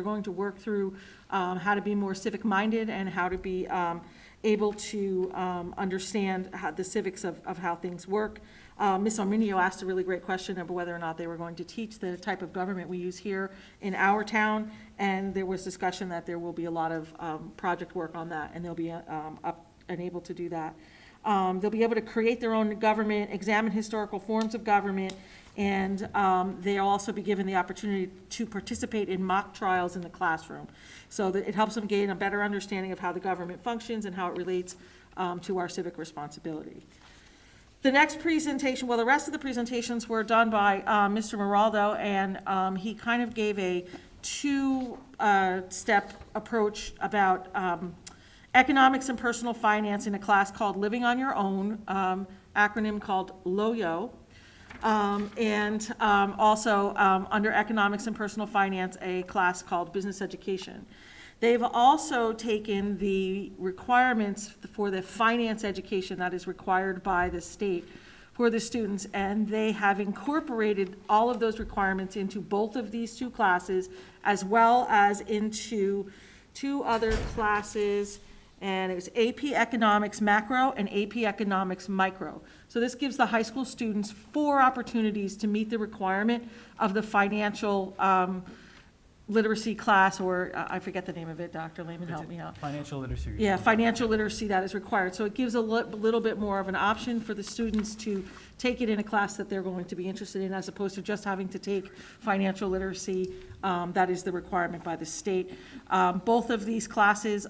going to work through how to be more civic-minded and how to be able to understand the civics of how things work. Ms. Arminio asked a really great question about whether or not they were going to teach the type of government we use here in our town, and there was discussion that there will be a lot of project work on that, and they'll be up and able to do that. They'll be able to create their own government, examine historical forms of government, and they'll also be given the opportunity to participate in mock trials in the classroom. So that it helps them gain a better understanding of how the government functions and how it relates to our civic responsibility. The next presentation, well, the rest of the presentations were done by Mr. Moraldo, and he kind of gave a two-step approach about economics and personal finance in a class called Living on Your Own, acronym called LOYO. And also under economics and personal finance, a class called business education. They've also taken the requirements for the finance education that is required by the state for the students, and they have incorporated all of those requirements into both of these two classes, as well as into two other classes, and it was AP Economics Macro and AP Economics Micro. So this gives the high school students 4 opportunities to meet the requirement of the financial literacy class, or I forget the name of it, Dr. Lehman, help me out. Financial literacy. Yeah, financial literacy that is required. So it gives a little bit more of an option for the students to take it in a class that they're going to be interested in, as opposed to just having to take financial literacy. That is the requirement by the state. Both of these classes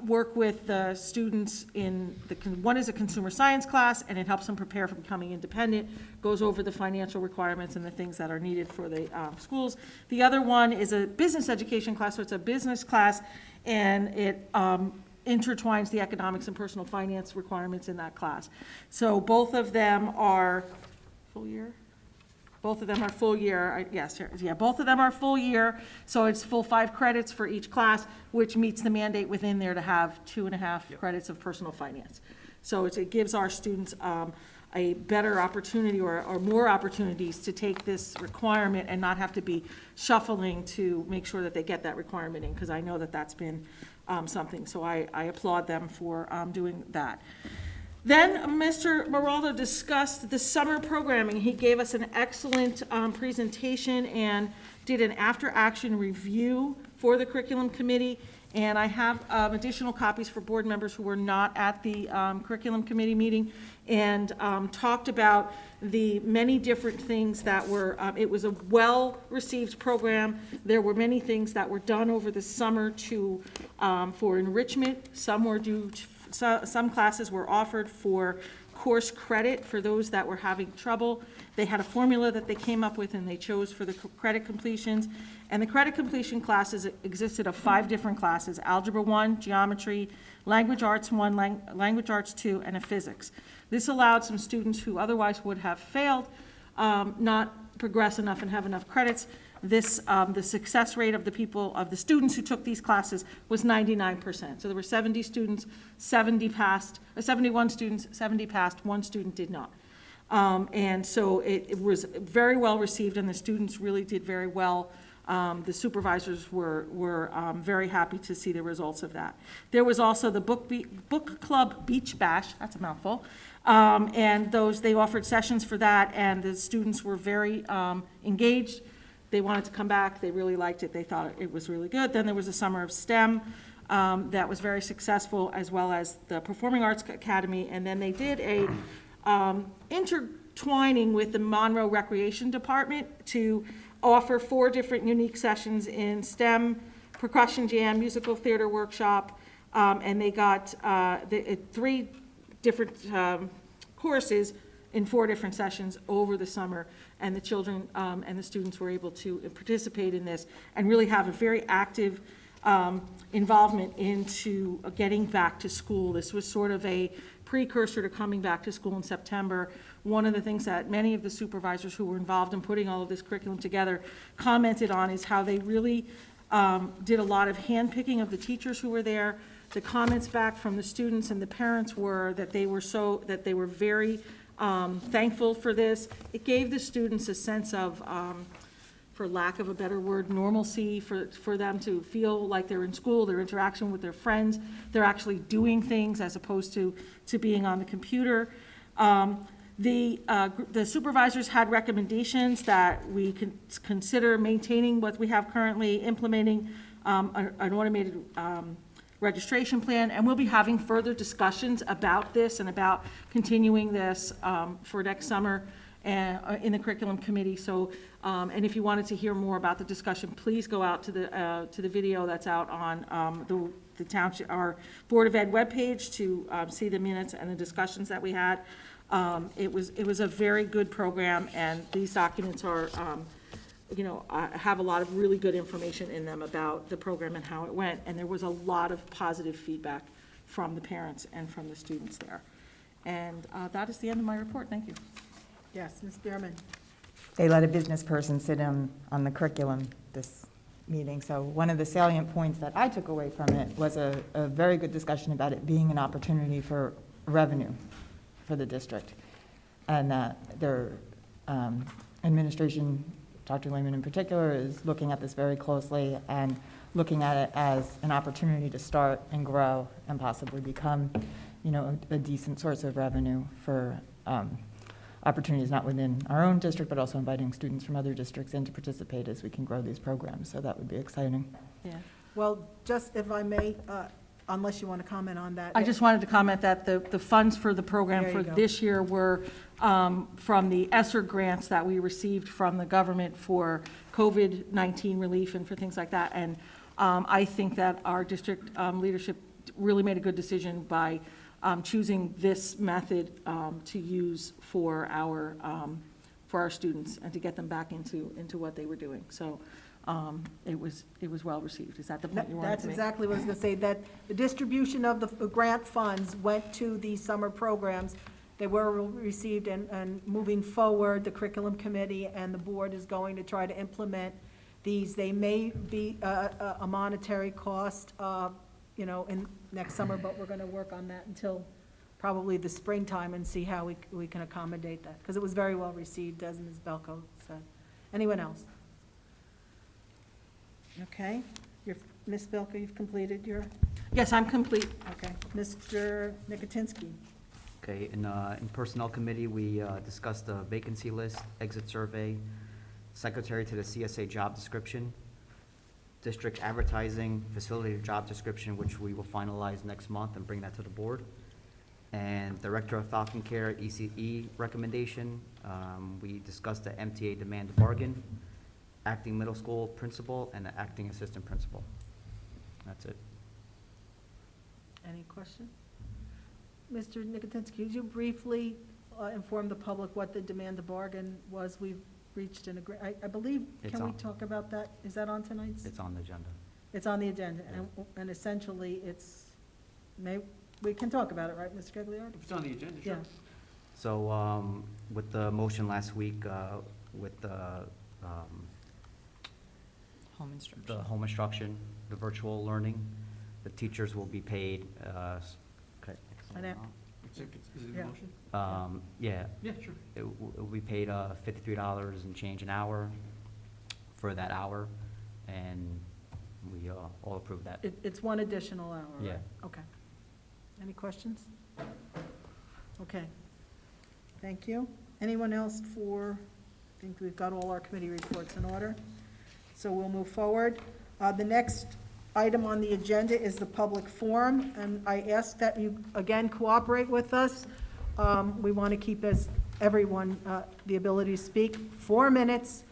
work with the students in one is a consumer science class, and it helps them prepare for becoming independent, goes over the financial requirements and the things that are needed for the schools. The other one is a business education class, so it's a business class, and it intertwines the economics and personal finance requirements in that class. So both of them are full year? Both of them are full year, yes, yeah, both of them are full year, so it's full 5 credits for each class, which meets the mandate within there to have 2.5 credits of personal finance. So it gives our students a better opportunity or more opportunities to take this requirement and not have to be shuffling to make sure that they get that requirement in, because I know that that's been something. So I applaud them for doing that. Then Mr. Moraldo discussed the summer programming. He gave us an excellent presentation and did an after-action review for the curriculum committee. And I have additional copies for board members who were not at the curriculum committee meeting, and talked about the many different things that were, it was a well-received program. There were many things that were done over the summer to, for enrichment. Some were due to, some classes were offered for course credit for those that were having trouble. They had a formula that they came up with, and they chose for the credit completions. And the credit completion classes existed of 5 different classes: Algebra 1, Geometry, Language Arts 1, Language Arts 2, and a Physics. This allowed some students who otherwise would have failed, not progress enough and have enough credits. This, the success rate of the students who took these classes was 99%. So there were 70 students, 70 passed, 71 students, 70 passed, 1 student did not. And so it was very well received, and the students really did very well. The supervisors were very happy to see the results of that. There was also the book club beach bash, that's a mouthful, and they offered sessions for that, and the students were very engaged. They wanted to come back. They really liked it. They thought it was really good. Then there was a summer of STEM that was very successful, as well as the Performing Arts Academy. And then they did a intertwining with the Monroe Recreation Department to offer 4 different unique sessions in STEM, percussion jam, musical theater workshop, and they got 3 different courses in 4 different sessions over the summer, and the children and the students were able to participate in this and really have a very active involvement into getting back to school. This was sort of a precursor to coming back to school in September. One of the things that many of the supervisors who were involved in putting all of this curriculum together commented on is how they really did a lot of handpicking of the teachers who were there. The comments back from the students and the parents were that they were very thankful for this. It gave the students a sense of, for lack of a better word, normalcy, for them to feel like they're in school, their interaction with their friends, they're actually doing things as opposed to being on the computer. The supervisors had recommendations that we can consider maintaining what we have currently, implementing an automated registration plan, and we'll be having further discussions about this and about continuing this for next summer in the curriculum committee. So, and if you wanted to hear more about the discussion, please go out to the video that's out on the township, our Board of Ed webpage to see the minutes and the discussions that we had. It was a very good program, and these documents are, have a lot of really good information in them about the program and how it went, and there was a lot of positive feedback from the parents and from the students there. And that is the end of my report. Thank you. Yes, Ms. Bierman. They let a business person sit in on the curriculum this meeting. So one of the salient points that I took away from it was a very good discussion about it being an opportunity for revenue for the district. And that their administration, Dr. Lehman in particular, is looking at this very closely and looking at it as an opportunity to start and grow and possibly become, a decent source of revenue for opportunities not within our own district, but also inviting students from other districts in to participate as we can grow these programs. So that would be exciting. Yeah. Well, just if I may, unless you want to comment on that. I just wanted to comment that the funds for the program There you for go. this year were from the ESSER grants that we received from the government for COVID-19 relief and for things like that. And I think that our district leadership really made a good decision by choosing this method to use for our students and to get them back into what they were doing. So it was well received. Is that the point you wanted That's to make? exactly what I was going to say, that the distribution of the grant funds went to these summer programs. They were received, and moving forward, the curriculum committee and the board is going to try to implement these. They may be a monetary cost, in next summer, but we're going to work on that until probably the springtime and see how we can accommodate that, because it was very well received, as Ms. Belko said. Anyone else? Okay. Ms. Belko, you've completed your, Yes, I'm complete. okay. Mr. Nicotinsky. Okay, in Personnel Committee, we discussed the vacancy list, exit survey, secretary to the CSA job description, district advertising, facilitator job description, which we will finalize next month and bring that to the board, and Director of Falcon Care, ECE recommendation. We discussed the MTA demand bargain, acting middle school principal, and the acting assistant principal. That's it. Any question? Mr. Nicotinsky, could you briefly inform the public what the demand to bargain was? We've reached an agreement. I believe, It's can we on. talk about that? Is that on tonight's? It's on the agenda. It's on the agenda, and essentially, we can talk about it, right, Mr. Gagliardi? If it's on the agenda, Yeah. So, with the motion last week, with the Home instruction. the home instruction, the virtual learning, the teachers will be paid, okay. An hour. Is it Yeah. a motion? Yeah, Yeah, sure. it will be paid $53 and change an hour for that hour, and we all approve that. It's one additional hour, right? Yeah. Okay. Any questions? Okay. Thank you. Anyone else I think we've got all our committee reports in order. So we'll move forward. The next item on the agenda is the public forum, and I ask that you, again, cooperate with us. We want to keep everyone the ability to speak. 4 minutes.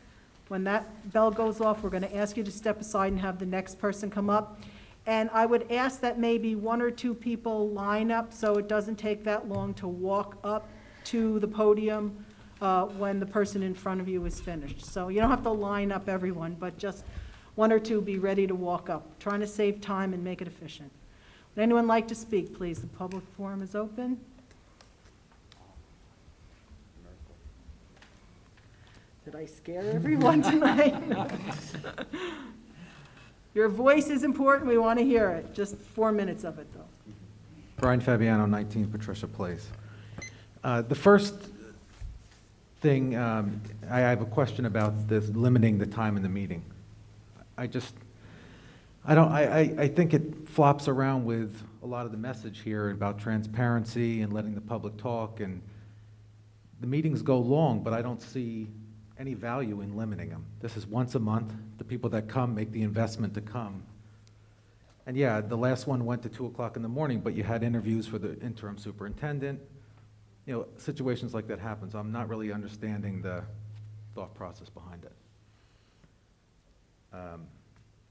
When that bell goes off, we're going to ask you to step aside and have the next person come up. And I would ask that maybe 1 or 2 people line up so it doesn't take that long to walk up to the podium when the person in front of you is finished. So you don't have to line up everyone, but just 1 or 2 be ready to walk up, trying to save time and make it efficient. Would anyone like to speak, please? The public forum is open. Did I scare everyone tonight? Your voice is important, we want to hear it. Just 4 minutes of it, though. Brian Fabiano, 19 Patricia Place. The first thing, I have a question about this limiting the time in the meeting. I think it flops around with a lot of the message here about transparency and letting the public talk, and the meetings go long, but I don't see any value in limiting them. This is once a month. The people that come make the investment to come. And yeah, the last one went to 2 o'clock in the morning, but you had interviews for the interim superintendent. You know, situations like that happen, so I'm not really understanding the thought process behind it.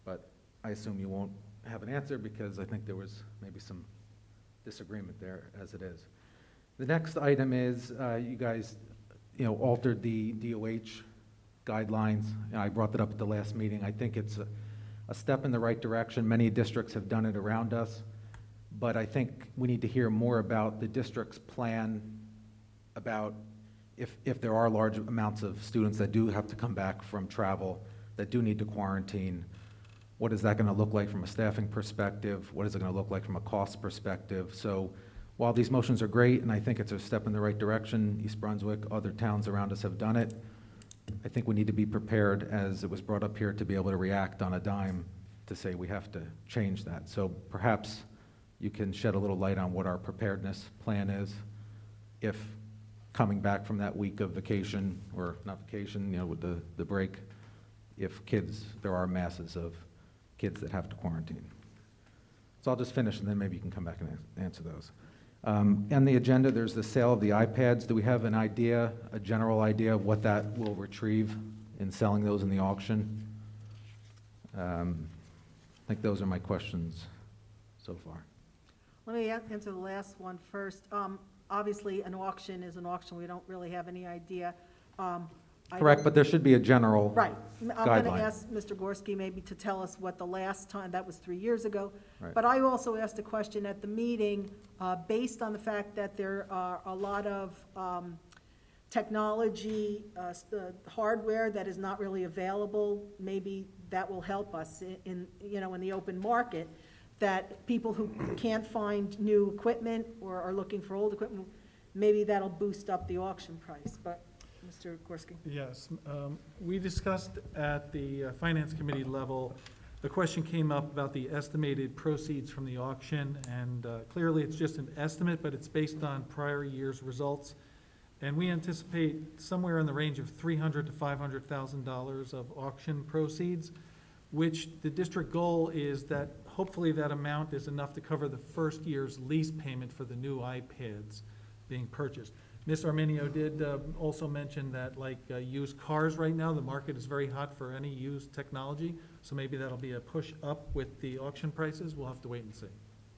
But I assume you won't have an answer because I think there was maybe some disagreement there as it is. The next item is, you guys, altered the DOH guidelines. I brought that up at the last meeting. I think it's a step in the right direction. Many districts have done it around us, but I think we need to hear more about the district's plan about if there are large amounts of students that do have to come back from travel, that do need to quarantine. What is that going to look like from a staffing perspective? What is it going to look like from a cost perspective? So while these motions are great, and I think it's a step in the right direction, East Brunswick, other towns around us have done it, I think we need to be prepared, as it was brought up here, to be able to react on a dime to say we have to change that. So perhaps you can shed a little light on what our preparedness plan is if coming back from that week of vacation, or not vacation, with the break, if there are masses of kids that have to quarantine. So I'll just finish and then maybe you can come back and answer those. On the agenda, there's the sale of the iPads. Do we have a general idea of what that will retrieve in selling those in the auction? I think those are my questions so far. Let me answer the last one first. Obviously, an auction is an auction. We don't really have any idea. Correct, but there should be a general Right. I'm going to guideline. ask Mr. Gorski maybe to tell us what the last time, that was 3 years ago. Right. But I also asked a question at the meeting, based on the fact that there are a lot of technology, hardware that is not really available. Maybe that will help us in the open market, that people who can't find new equipment or are looking for old equipment, maybe that'll boost up the auction price. But Mr. Gorski. Yes, we discussed at the Finance Committee level, the question came up about the estimated proceeds from the auction, and clearly it's just an estimate, but it's based on prior year's results. And we anticipate somewhere in the range of $300,000 to $500,000 of auction proceeds, which the district goal is that hopefully that amount is enough to cover the first year's lease payment for the new iPads being purchased. Ms. Arminio did also mention that, like used cars right now, the market is very hot for any used technology, so maybe that'll be a push up with the auction prices. We'll have to wait and see.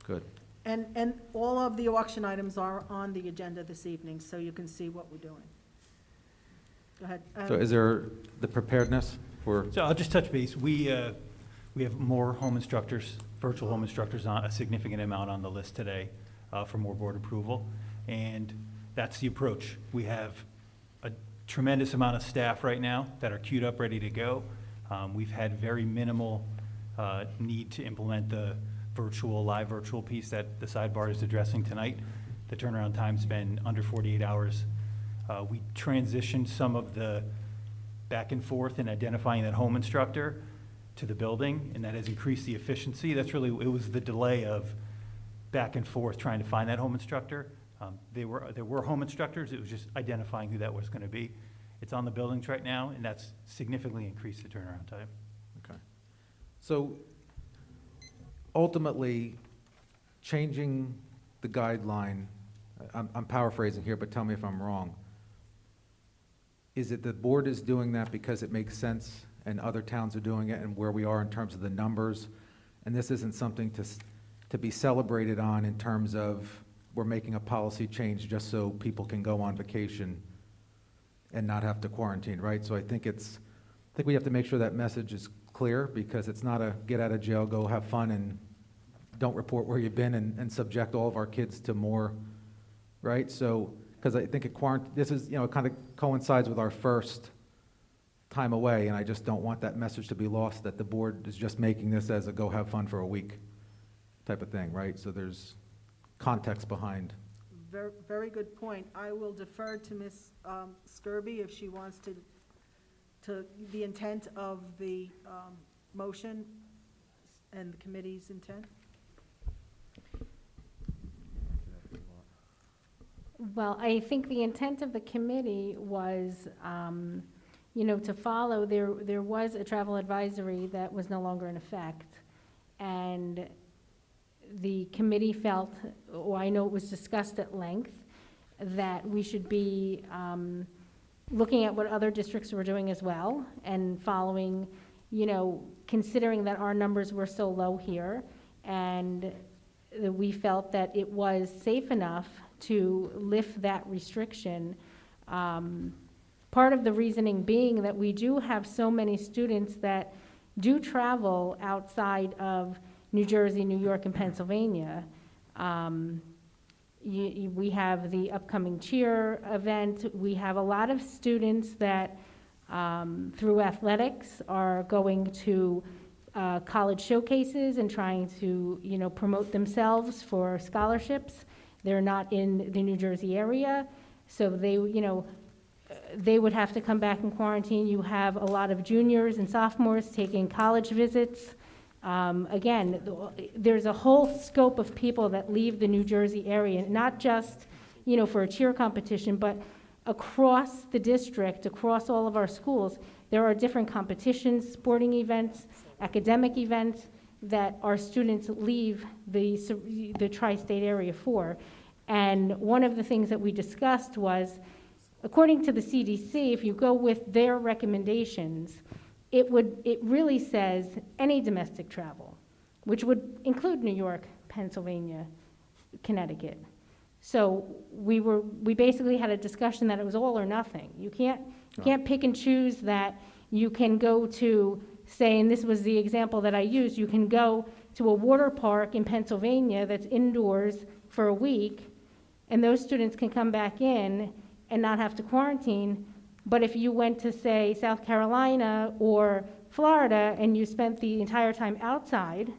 Good. And all of the auction items are on the agenda this evening, so you can see what we're doing. Go ahead. So is there the preparedness for? So I'll just touch base. We have more home instructors, virtual home instructors, on a significant amount on the list today for more board approval. And that's the approach. We have a tremendous amount of staff right now that are queued up, ready to go. We've had very minimal need to implement the live virtual piece that the sidebar is addressing tonight. The turnaround time's been under 48 hours. We transitioned some of the back and forth in identifying that home instructor to the building, and that has increased the efficiency. It was the delay of back and forth trying to find that home instructor. There were home instructors. It was just identifying who that was going to be. It's on the buildings right now, and that's significantly increased the turnaround time. Okay. So ultimately, changing the guideline, I'm paraphrasing here, but tell me if I'm wrong. Is it the board is doing that because it makes sense and other towns are doing it and where we are in terms of the numbers? And this isn't something to be celebrated on in terms of we're making a policy change just so people can go on vacation and not have to quarantine, right? So I think we have to make sure that message is clear, because it's not a get out of jail, go have fun, and don't report where you've been and subject all of our kids to more, right? So, because I think this is, it kind of coincides with our first time away, and I just don't want that message to be lost, that the board is just making this as a go have fun for a week type of thing, right? So there's context behind. Very, very good point. I will defer to Ms. Skirby if she wants to the intent of the motion and the committee's intent. Well, I think the intent of the committee was, to follow, there was a travel advisory that was no longer in effect. And the committee felt, or I know it was discussed at length, that we should be looking at what other districts were doing as well and following, considering that our numbers were so low here, and we felt that it was safe enough to lift that restriction. Part of the reasoning being that we do have so many students that do travel outside of New Jersey, New York, and Pennsylvania. We have the upcoming cheer event. We have a lot of students that, through athletics, are going to college showcases and trying to, promote themselves for scholarships. They're not in the New Jersey area, so they would have to come back in quarantine. You have a lot of juniors and sophomores taking college visits. Again, there's a whole scope of people that leave the New Jersey area, not just, for a cheer competition, but across the district, across all of our schools. There are different competitions, sporting events, academic events that our students leave the tri-state area for. And one of the things that we discussed was, according to the CDC, if you go with their recommendations, it really says any domestic travel, which would include New York, Pennsylvania, Connecticut. So we basically had a discussion that it was all or nothing. You can't pick and choose that you can go to, say, and this was the example that I used, you can go to a water park in Pennsylvania that's indoors for a week, and those students can come back in and not have to quarantine. But if you went to, say, South Carolina or Florida and you spent the entire time outside,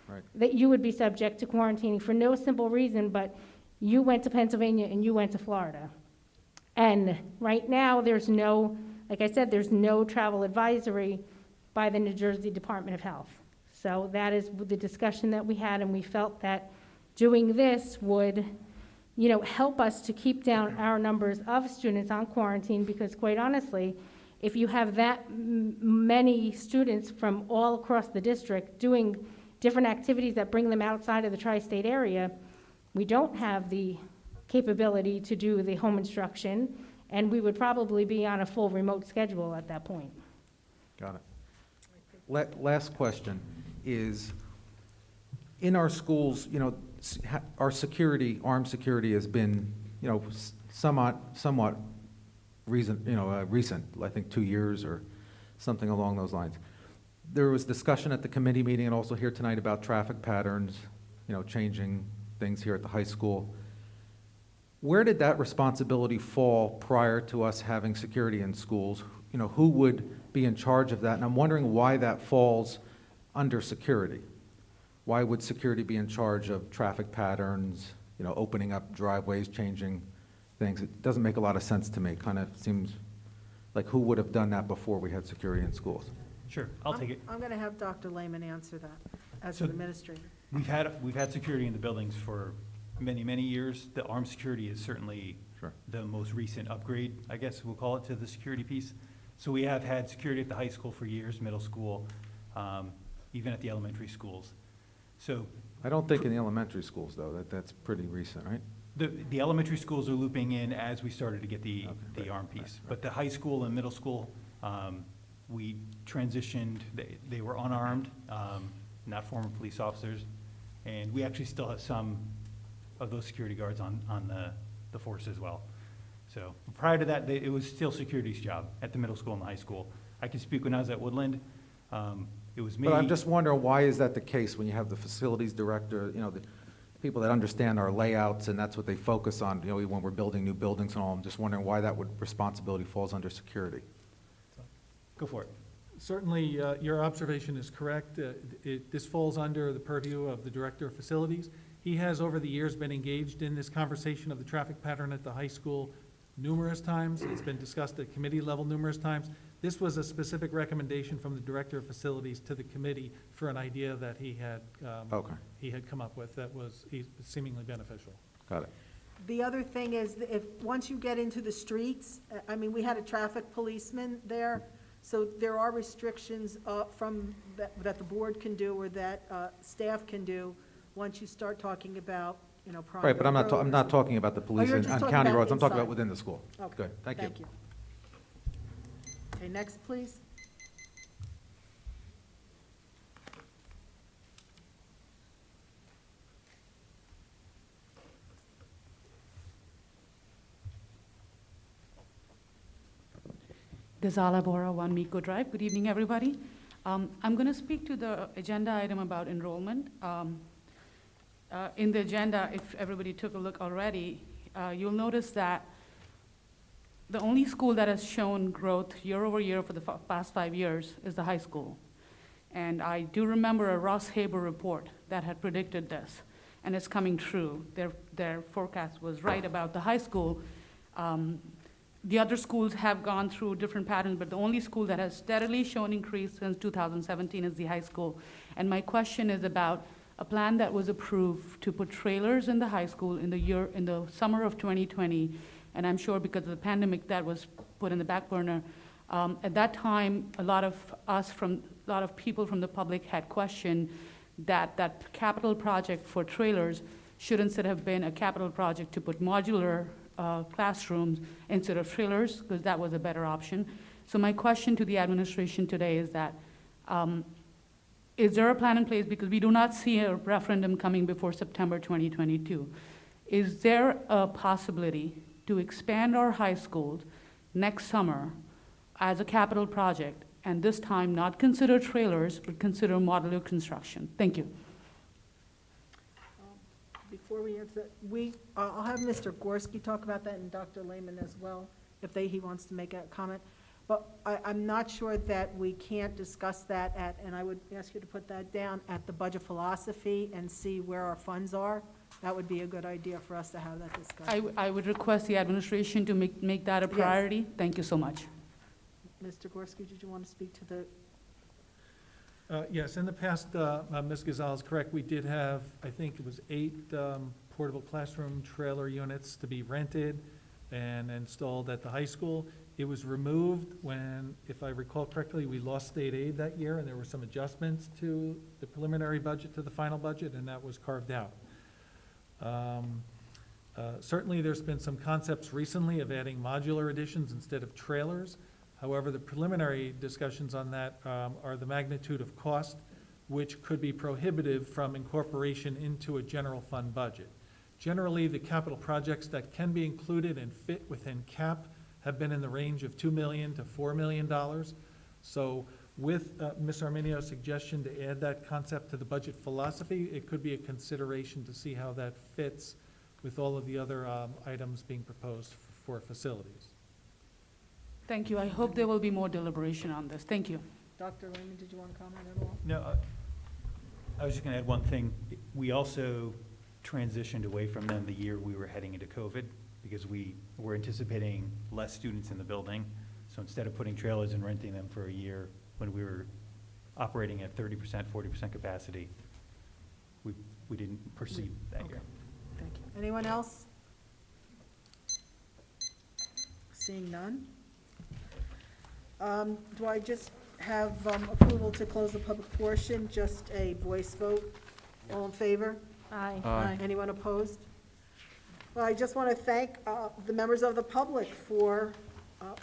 Right. that you would be subject to quarantining for no simple reason, but you went to Pennsylvania and you went to Florida. And right now, like I said, there's no travel advisory by the New Jersey Department of Health. So that is the discussion that we had, and we felt that doing this would help us to keep down our numbers of students on quarantine, because quite honestly, if you have that many students from all across the district doing different activities that bring them outside of the tri-state area, we don't have the capability to do the home instruction, and we would probably be on a full remote schedule at that point. Got it. Last question is, in our schools, our security, armed security has been, somewhat recent, I think 2 years or something along those lines. There was discussion at the committee meeting and also here tonight about traffic patterns, changing things here at the high school. Where did that responsibility fall prior to us having security in schools? Who would be in charge of that? And I'm wondering why that falls under security. Why would security be in charge of traffic patterns, opening up driveways, changing things? It doesn't make a lot of sense to me. Kind of seems like who would have done that before we had security in schools? Sure, I'll take it. I'm going to have Dr. Lehman answer that as So- an administrator. We've had security in the buildings for many, many years. The armed security is certainly Sure. the most recent upgrade, I guess we'll call it, to the security piece. So we have had security at the high school for years, middle school, even at the elementary schools. So I don't think in the elementary schools, though, that's pretty recent, right? the elementary schools are looping in as we started to get the right, armed piece. right. But the high school and middle school, we transitioned, they were unarmed, not former police officers, and we actually still have some of those security guards on the force as well. So prior to that, it was still security's job at the middle school and the high school. I can speak when I was at Woodland, it was me. But I'm just wondering, why is that the case when you have the facilities director, the people that understand our layouts, and that's what they focus on, when we're building new buildings and all? I'm just wondering why that responsibility falls under security. Go for it. Certainly, your observation is correct. This falls under the purview of the Director of Facilities. He has, over the years, been engaged in this conversation of the traffic pattern at the high school numerous times. It's been discussed at committee level numerous times. This was a specific recommendation from the Director of Facilities to the committee for an idea that he had come up with that was seemingly beneficial. Got it. The other thing is, once you get into the streets, we had a traffic policeman there, so there are restrictions that the board can do or that staff can do once you start talking about, you know, private Right, but I'm not roads. talking about the police you're and just on talking county about roads, I'm talking about inside. within the school. Okay, Good, thank you. Okay, next, please. Gazala Bora, 1 Miko Drive. Good evening, everybody. I'm going to speak to the agenda item about enrollment. In the agenda, if everybody took a look already, you'll notice that the only school that has shown growth year over year for the past 5 years is the high school. And I do remember a Ross Haber report that had predicted this, and it's coming true. Their forecast was right about the high school. The other schools have gone through different patterns, but the only school that has steadily shown increase since 2017 is the high school. And my question is about a plan that was approved to put trailers in the high school in the summer of 2020. And I'm sure because of the pandemic that was put in the back burner. At that time, a lot of people from the public had questioned that capital project for trailers should instead have been a capital project to put modular classrooms instead of trailers, because that was a better option. So my question to the administration today is that, is there a plan in place, because we do not see a referendum coming before September 2022. Is there a possibility to expand our high schools next summer as a capital project, and this time not consider trailers, but consider modular construction? Thank you. Before we answer, I'll have Mr. Gorski talk about that and Dr. Lehman as well, if he wants to make a comment. But I'm not sure that we can't discuss that and I would ask you to put that down at the budget philosophy and see where our funds are. That would be a good idea for us to have that discussion. I would request the administration to make that a priority. Yes. Thank you so much. Mr. Gorski, did you want to speak to the? Yes, in the past, Ms. Gazal is correct. We did have, I think it was 8 portable classroom trailer units to be rented and installed at the high school. It was removed when, if I recall correctly, we lost state aid that year, and there were some adjustments to the preliminary budget to the final budget, and that was carved out. Certainly, there's been some concepts recently of adding modular additions instead of trailers. However, the preliminary discussions on that are the magnitude of cost, which could be prohibitive from incorporation into a general fund budget. Generally, the capital projects that can be included and fit within CAP have been in the range of $2 million to $4 million. So with Ms. Arminio's suggestion to add that concept to the budget philosophy, it could be a consideration to see how that fits with all of the other items being proposed for facilities. Thank you. I hope there will be more deliberation on this. Thank you. Dr. Lehman, did you want to comment at all? No, I was just going to add one thing. We also transitioned away from them the year we were heading into COVID, because we were anticipating less students in the building. So instead of putting trailers and renting them for a year when we were operating at 30%, 40% capacity, we didn't proceed that year. Thank you. Anyone else? Seeing none? Do I just have approval to close the public portion, just a voice vote? All in favor? Aye. Aye. Anyone opposed? Well, I just want to thank the members of the public for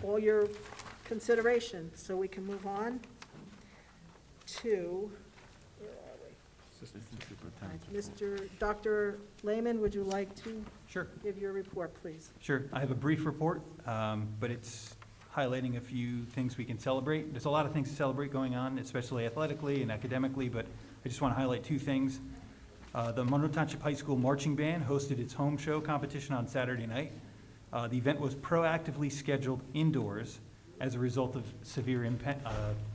all your consideration. So we can move on to, where are we? Dr. Lehman, would you like to Sure. give your report, please? Sure. I have a brief report, but it's highlighting a few things we can celebrate. There's a lot of things to celebrate going on, especially athletically and academically, but I just want to highlight 2 things. The Monroe Township High School Marching Band hosted its home show competition on Saturday night. The event was proactively scheduled indoors as a result of severe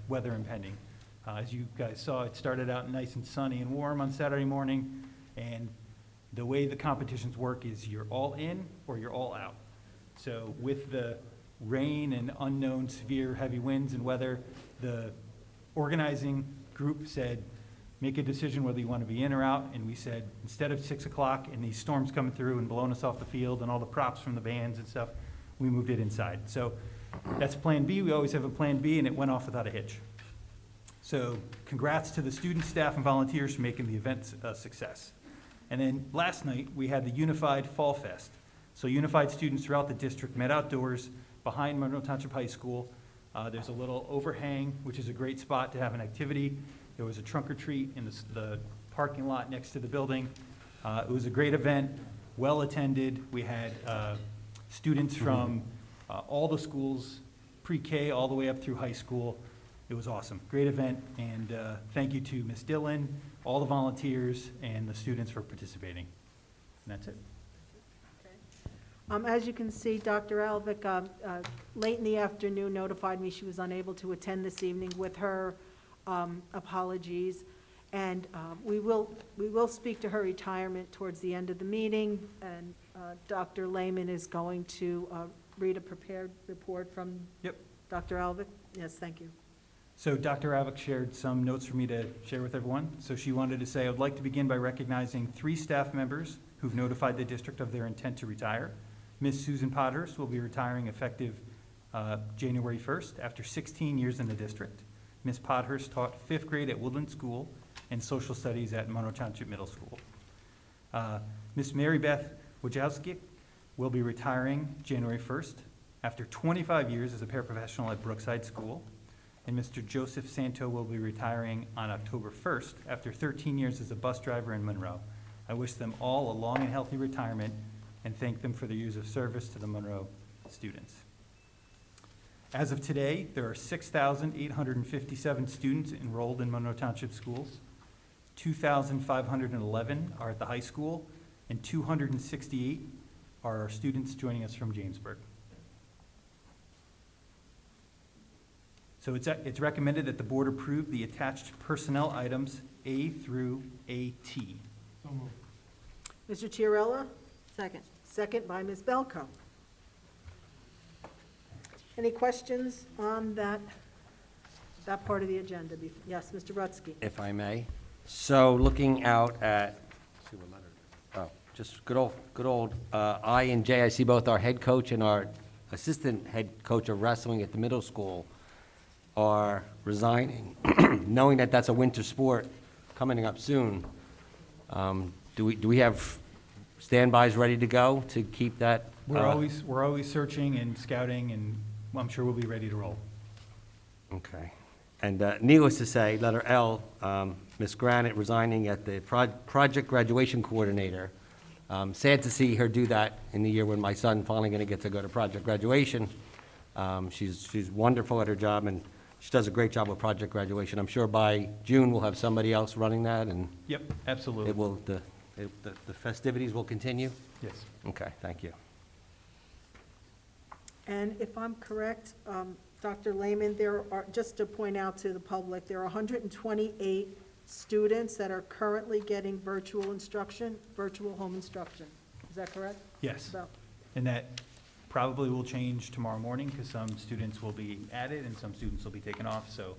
weather impending. As you guys saw, it started out nice and sunny and warm on Saturday morning, and the way the competitions work is you're all in or you're all out. So with the rain and unknown severe heavy winds and weather, the organizing group said, make a decision whether you want to be in or out, and we said, instead of 6 o'clock and these storms coming through and blowing us off the field and all the props from the bands and stuff, we moved it inside. So that's plan B. We always have a plan B, and it went off without a hitch. So congrats to the students, staff, and volunteers for making the event a success. And then last night, we had the Unified Fall Fest. So unified students throughout the district met outdoors behind Monroe Township High School. There's a little overhang, which is a great spot to have an activity. There was a trunk or treat in the parking lot next to the building. It was a great event, well attended. We had students from all the schools, pre-K all the way up through high school. It was awesome, great event, and thank you to Ms. Dillon, all the volunteers, and the students for participating. And that's it. As you can see, Dr. Alvick, late in the afternoon, notified me she was unable to attend this evening with her apologies. And we will speak to her retirement towards the end of the meeting, and Dr. Lehman is going to read a prepared report from Dr. Alvick. Yes, thank you. So Dr. Alvick shared some notes for me to share with everyone. So she wanted to say, I would like to begin by recognizing 3 staff members who've notified the district of their intent to retire. Ms. Susan Potter's will be retiring effective January 1st after 16 years in the district. Ms. Potter's taught 5th grade at Woodland School and social studies at Monroe Township Middle School. Ms. Mary Beth Wojcicki will be retiring January 1st after 25 years as a paraprofessional at Brookside School. And Mr. Joseph Santo will be retiring on October 1st after 13 years as a bus driver in Monroe. I wish them all a long and healthy retirement and thank them for their years of service to the Monroe students. As of today, there are 6,857 students enrolled in Monroe Township schools. 2,511 are at the high school, and 268 are our students joining us from Jamesburg. So it's recommended that the board approve the attached personnel items A through AT. So moved. Mr. Chiarella? Second. Second by Ms. Belko. Any questions on that part of the agenda? Yes, Mr. Rutsky. If I may. So looking out at, let's see what letter, just good old I and J. I see both our head coach and our assistant head coach of wrestling at the middle school are resigning, knowing that that's a winter sport coming up soon. Do we have standbys ready to go to keep that? We're always searching and scouting, and I'm sure we'll be ready to roll. Okay. And needless to say, letter L, Ms. Granite resigning at the project graduation coordinator. Sad to see her do that in the year when my son finally going to get to go to project graduation. She's wonderful at her job, and she does a great job with project graduation. I'm sure by June we'll have somebody else running that, and Yep, absolutely. the festivities will continue? Yes. Okay, thank you. And if I'm correct, Dr. Lehman, there are, just to point out to the public, there are 128 students that are currently getting virtual instruction, virtual home instruction. Is that correct? Yes. So, And that probably will change tomorrow morning because some students will be added and some students will be taken off. So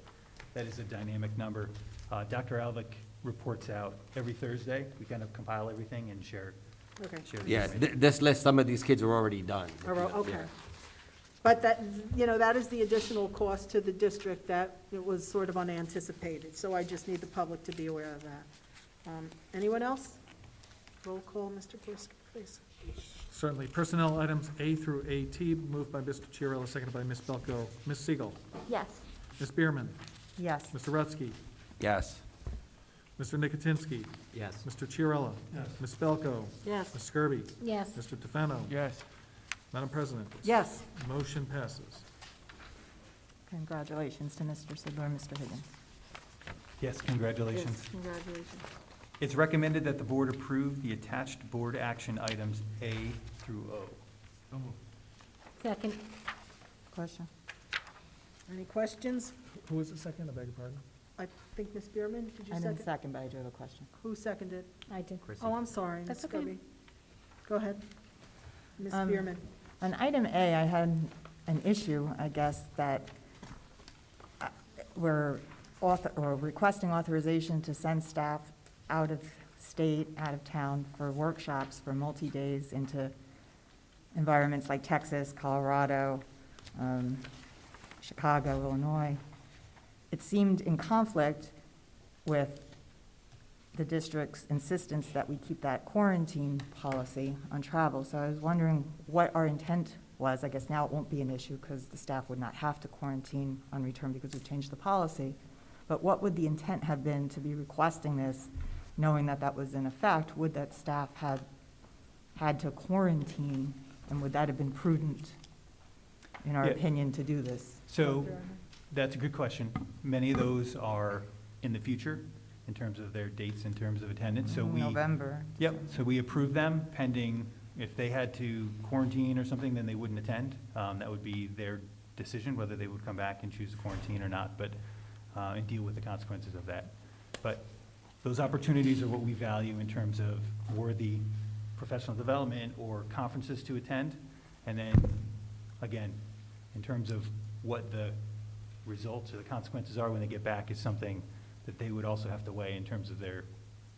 that is a dynamic number. Dr. Alvick reports out every Thursday. We kind of compile everything and share. okay. Yeah, this list, some of these kids are already done. Okay. Yeah. But that, that is the additional cost to the district that it was sort of unanticipated. So I just need the public to be aware of that. Anyone else? Roll call, Mr. Prisco, please. Certainly. Personnel items A through AT, moved by Mr. Chiarella, seconded by Ms. Belko. Ms. Siegel? Yes. Ms. Bierman? Yes. Mr. Rutsky? Yes. Mr. Nicotinsky? Yes. Mr. Chiarella? Yes. Ms. Belko? Yes. Ms. Skirby? Yes. Mr. Tefano? Yes. Madam President? Yes. Motion passes. Congratulations to Mr. Sidler and Mr. Higgins. Yes, congratulations. Yes, congratulations. It's recommended that the board approve the attached board action items A through O. So moved. Second. Question? Any questions? Who was the second? I beg your pardon? I think Ms. Bierman, did you I second? didn't second, but I do have a question. Who seconded? I did. Chrissy. Oh, I'm sorry, Ms. That's okay. Skirby. Go ahead. Ms. Um, Bierman. On item A, I had an issue, I guess, that we're requesting authorization to send staff out of state, out of town for workshops for multi-days into environments like Texas, Colorado, Chicago, Illinois. It seemed in conflict with the district's insistence that we keep that quarantine policy on travel. So I was wondering what our intent was. I guess now it won't be an issue because the staff would not have to quarantine on return because we've changed the policy. But what would the intent have been to be requesting this, knowing that that was in effect? Would that staff have had to quarantine, and would that have been prudent, in our Yeah. opinion, to do this? So, that's a good question. Many of those are in the future, in terms of their dates, in terms of attendance, so we. November. Yep, so we approve them pending, if they had to quarantine or something, then they wouldn't attend. That would be their decision, whether they would come back and choose to quarantine or not, but, and deal with the consequences of that. But those opportunities are what we value in terms of worthy professional development or conferences to attend. And then, again, in terms of what the results or the consequences are when they get back is something that they would also have to weigh in terms of their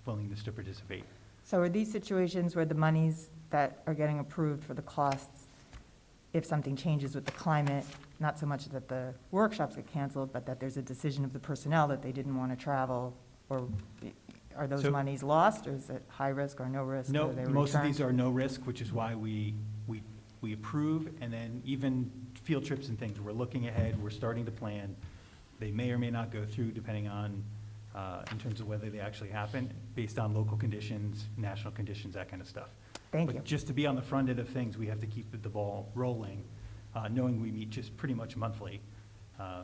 willingness to participate. So are these situations where the monies that are getting approved for the costs, if something changes with the climate, not so much that the workshops get canceled, but that there's a decision of the personnel that they didn't want to travel, or are those So- monies lost, or is it high risk or no risk? No, or they most of returned? these are no risk, which is why we approve, and then even field trips and things, we're looking ahead, we're starting to plan. They may or may not go through depending on, in terms of whether they actually happen, based on local conditions, national conditions, that kind of stuff. Thank you. But just to be on the front end of things, we have to keep the ball rolling, knowing we meet just pretty much monthly.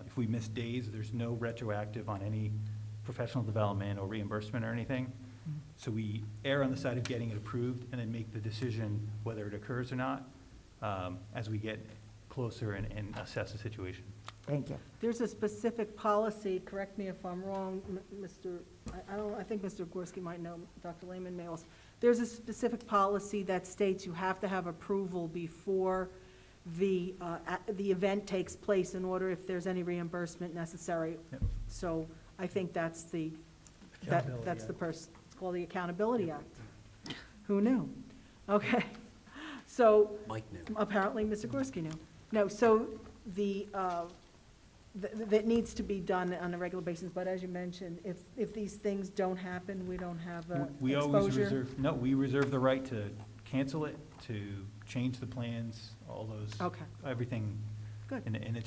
If we miss days, there's no retroactive on any professional development or reimbursement or anything. So we err on the side of getting it approved and then make the decision whether it occurs or not, as we get closer and assess the situation. Thank you. There's a specific policy, correct me if I'm wrong, Mr., I think Mr. Gorski might know, Dr. Lehman may also. There's a specific policy that states you have to have approval before the event takes place in order if there's any reimbursement necessary. Yep. So I think that's the, that's the person, it's called the Accountability Act. Who knew? Okay. So. Mike knew. Apparently, Mr. Gorski knew. No, so that needs to be done on a regular basis, but as you mentioned, if these things don't happen, we don't have We always exposure. reserve, no, we reserve the right to cancel it, to change the plans, all those. Okay. Everything. Good. And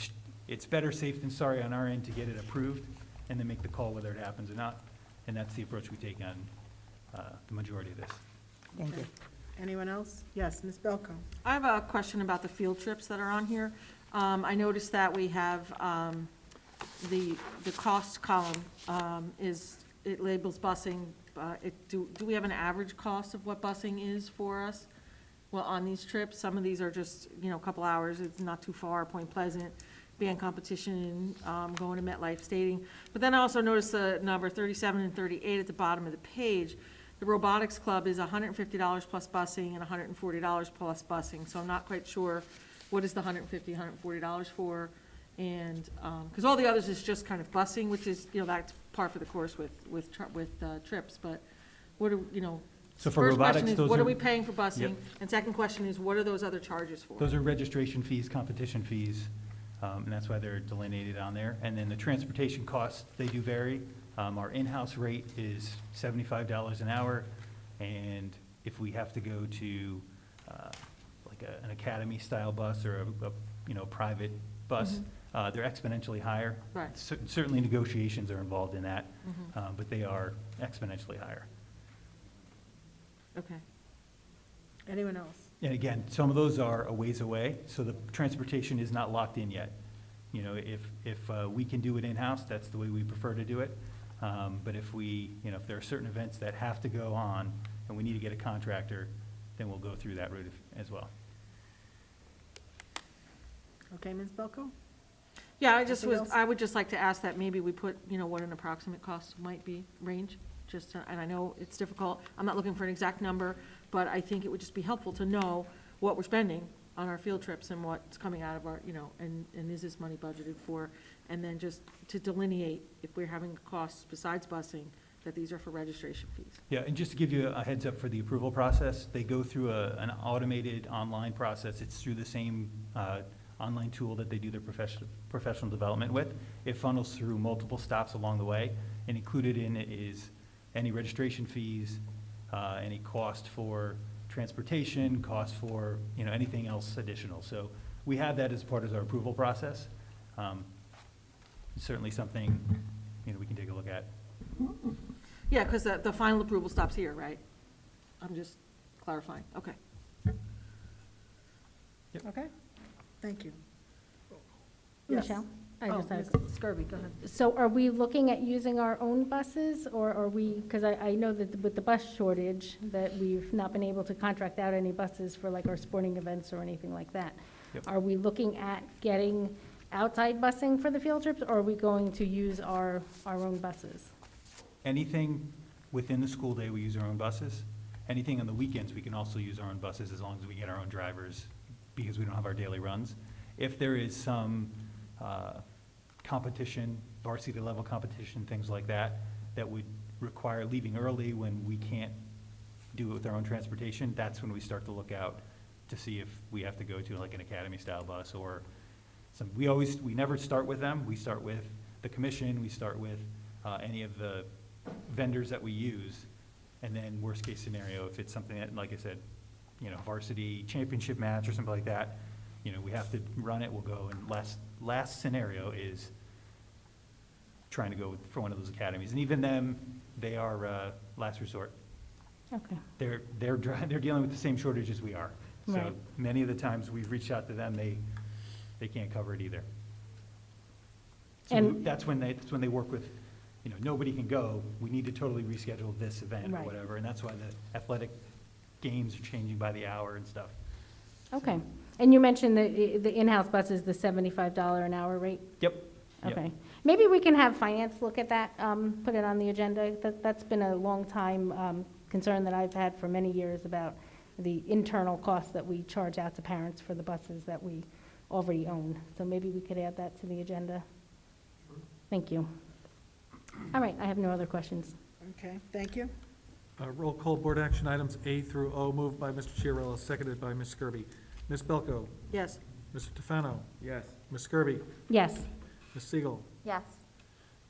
it's better safe than sorry on our end to get it approved and then make the call whether it happens or not. And that's the approach we take on the majority of this. Thank you. Anyone else? Yes, Ms. Belko. I have a question about the field trips that are on here. I noticed that we have, the cost column, it labels busing. Do we have an average cost of what busing is for us? Well, on these trips, some of these are just, a couple hours, it's not too far, Point Pleasant, band competition, going to MetLife Stadium. But then I also noticed the number 37 and 38 at the bottom of the page. The robotics club is $150 plus busing and $140 plus busing, so I'm not quite sure what is the $150, $140 for, and, because all the others is just kind of busing, which is, that's par for the course with trips, but what are, So for first question robotics, is, those what are. are we paying for busing? Yep. And second question is, what are those other charges for? Those are registration fees, competition fees, and that's why they're delineated on there. And then the transportation costs, they do vary. Our in-house rate is $75 an hour, and if we have to go to like an academy-style bus or a private bus, they're exponentially higher. Right. Certainly negotiations are involved in that, Mhm. but they are exponentially higher. Okay. Anyone else? And again, some of those are a ways away, so the transportation is not locked in yet. If we can do it in-house, that's the way we prefer to do it. But if if there are certain events that have to go on and we need to get a contractor, then we'll go through that route as well. Okay, Ms. Belko? Yeah, Anything else? I would just like to ask that maybe we put, what an approximate cost might be, range, and I know it's difficult, I'm not looking for an exact number, but I think it would just be helpful to know what we're spending on our field trips and what's coming out of our, and is this money budgeted for? And then just to delineate, if we're having costs besides busing, that these are for registration fees. Yeah, and just to give you a heads up for the approval process, they go through an automated online process. It's through the same online tool that they do their professional development with. It funnels through multiple stops along the way, and included in it is any registration fees, any cost for transportation, cost for, anything else additional. So we have that as part of our approval process. Certainly something, we can take a look at. Yeah, because the final approval stops here, right? I'm just clarifying, okay. Okay, thank you. Yes. Michelle? I Oh, just have- Ms. Skirby, go ahead. So are we looking at using our own buses, or are we, because I know that with the bus shortage, that we've not been able to contract out any buses for like our sporting events or anything like that. Yep. Are we looking at getting outside busing for the field trips, or are we going to use our own buses? Anything within the school day, we use our own buses. Anything on the weekends, we can also use our own buses as long as we get our own drivers, because we don't have our daily runs. If there is some competition, varsity level competition, things like that, that would require leaving early when we can't do it with our own transportation, that's when we start to look out to see if we have to go to like an academy style bus or some. We never start with them. We start with the commission. We start with any of the vendors that we use. And then worst case scenario, if it's something that, like I said, varsity championship match or something like that, we have to run it, we'll go. And last scenario is trying to go for one of those academies. And even them, they are last resort. Okay. They're dealing with the same shortage as we are. So Right. many of the times we've reached out to them, they can't cover it either. So And- that's when they work with, nobody can go, we need to totally reschedule this event or Right. whatever. And that's why the athletic games are changing by the hour and stuff. Okay. And you mentioned the in-house bus is the $75 an hour rate? Yep. Yep. Okay. Maybe we can have finance look at that, put it on the agenda. That's been a long time concern that I've had for many years about the internal costs that we charge out to parents for the buses that we already own. So maybe we could add that to the agenda. Thank you. All right, I have no other questions. Okay, thank you. Roll call board action items A through O, moved by Mr. Chiarella, seconded by Ms. Skirby. Ms. Belko, Yes. Mr. Tufano, Yes. Ms. Skirby, Yes. Ms. Siegel, Yes.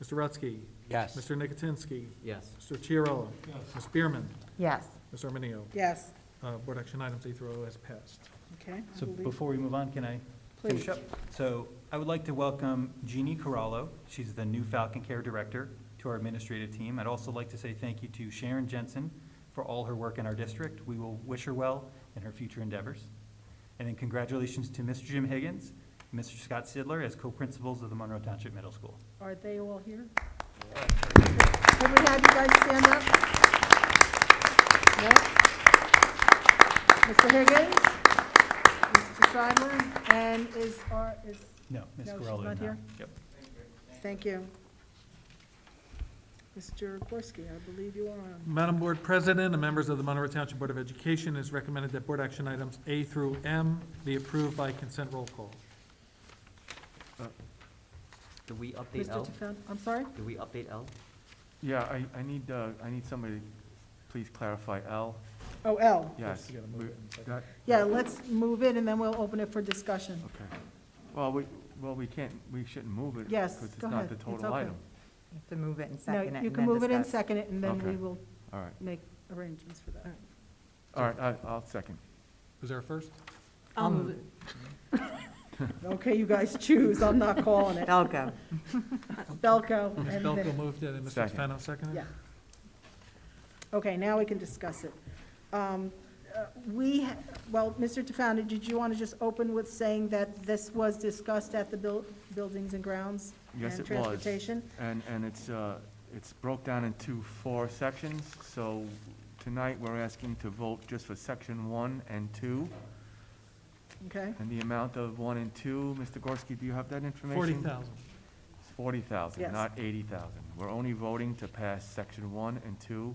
Mr. Rutsky, Yes. Mr. Nicotinsky, Yes. Mr. Chiarella, Ms. Bierman, Yes. Ms. Arminio. Yes, Board action items A through O has passed. okay. I So believe- before we move on, can I Please. finish up? So I would like to welcome Jeannie Corallo. She's the new Falcon Care Director to our administrative team. I'd also like to say thank you to Sharon Jensen for all her work in our district. We will wish her well in her future endeavors. And then congratulations to Mr. Jim Higgins, and Mr. Scott Sidler as co-principals of the Monroe Township Middle School. Are they all here? Have we had you guys stand up? No? Mr. Higgins? Mr. Seidler? And is, No, Ms. No, she's Corallo not is here? Yep. thank you. Mr. Gorski, I believe you are on. Madam Board President and members of the Monroe Township Board of Education, it is recommended that board action items A through M be approved by consent roll call. Do we update Mr. L? Tufan, I'm sorry? Do we update L? Yeah, I need somebody to please clarify L. Oh, L. Yes. You gotta move it in second. That- Yeah, let's move it, and then we'll open it for discussion. Okay. Well, we can't, we shouldn't move it. Yes, Because it's go not ahead. the It's total okay. item. You have to move it and No, second it you and can then move it and discuss. second it, and then we Okay. will All right. make arrangements for that. All right, I'll second. Was there a first? I'll move it. Okay, you guys choose, I'm not calling it. Belko. Belko. Ms. and Belko then- moved it, and Mr. Second. Tufano seconded it? Yeah. Okay, now we can discuss it. Well, Mr. Tufano, did you want to just open with saying that this was discussed at the Buildings and Grounds? Yes, and it was. Transportation? And it's broke down into 4 sections, so tonight we're asking to vote just for section 1 and 2. Okay, And the amount of 1 and 2, Mr. Gorski, do you have that information? 40,000. It's 40,000, Yes. not 80,000. We're only voting to pass section 1 and 2,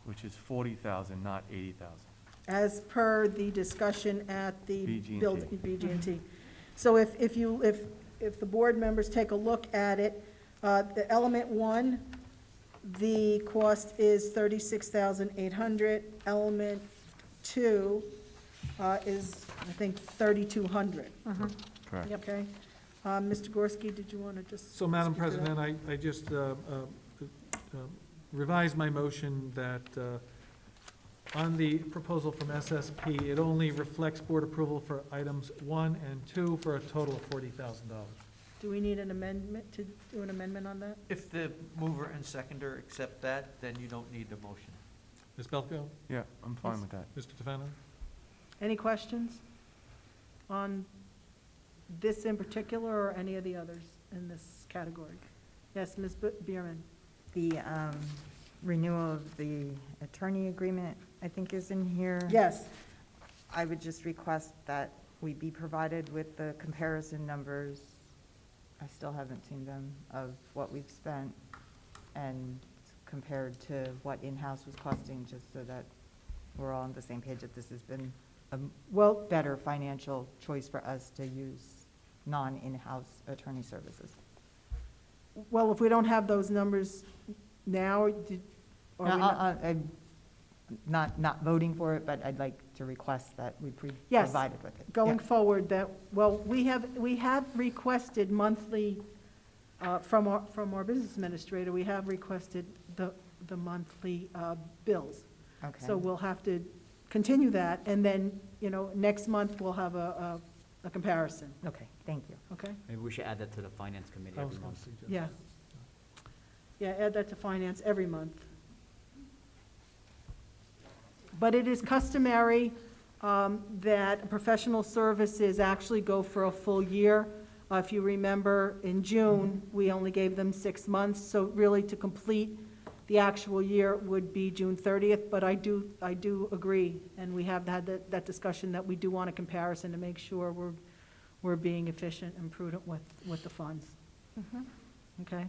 which is 40,000, not 80,000. as per the discussion at the BG&T. BG&T. So if the board members take a look at it, the element 1, the cost is $36,800. Element 2 is, I think, $3,200. Correct. Okay? Mr. Gorski, did you want to just? So, Madam speak to that? President, I just revise my motion that on the proposal from SSP, it only reflects board approval for items 1 and 2 for a total of $40,000. Do we need an amendment, to do an amendment on that? If the mover and seconder accept that, then you don't need the motion. Ms. Belko? Yeah, I'm fine Yes. with that. Mr. Tefano? Any questions on this in particular or any of the others in this category? Yes, Ms. Bierman? The renewal of the attorney agreement, I think, is in here. Yes. I would just request that we be provided with the comparison numbers. I still haven't seen them, of what we've spent and compared to what in-house was costing, just so that we're all on the same page, that this has been a better financial choice for us to use non-in-house attorney services. Well, if we don't have those numbers now, are we not- I'm not voting for it, but I'd like to request that we be Yes. provided with it. going Yeah. forward, that, well, we have requested monthly, from our business administrator, we have requested the monthly bills. Okay. So we'll have to continue that, and then, next month, we'll have a comparison, Okay, thank you. okay? Maybe we should add that to the finance committee I every was going month. to suggest. Yeah. Yeah, add that to finance every month. But it is customary that professional services actually go for a full year. If you remember, in June, we only gave them 6 months, so really to complete the actual year would be June 30th, but I do agree, and we have had that discussion, that we do want a comparison to make sure we're being efficient and prudent with the funds. Okay?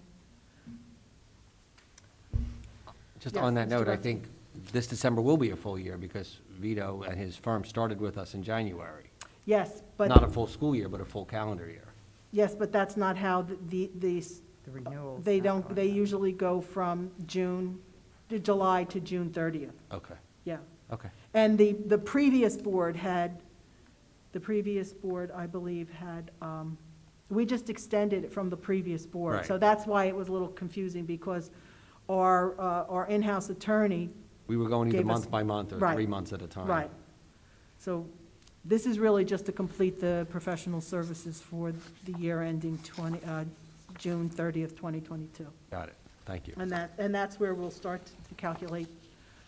Just Yes, on that Mr. note, I Rutsky. think this December will be a full year because Vito and his firm started with us in January. Yes, but. Not a full school year, but a full calendar year. Yes, but that's not how these, The renewals. they don't, they usually go from July to June 30th, Okay, yeah. okay. And the previous board, I believe, had, we just extended it from the previous board. Right. So that's why it was a little confusing, because our in-house attorney, We were going either Gave us- month by month or Right. 3 months at a time. right. So this is really just to complete the professional services for the year ending June 30th, 2022. Got it. Thank you. And that's where we'll start to calculate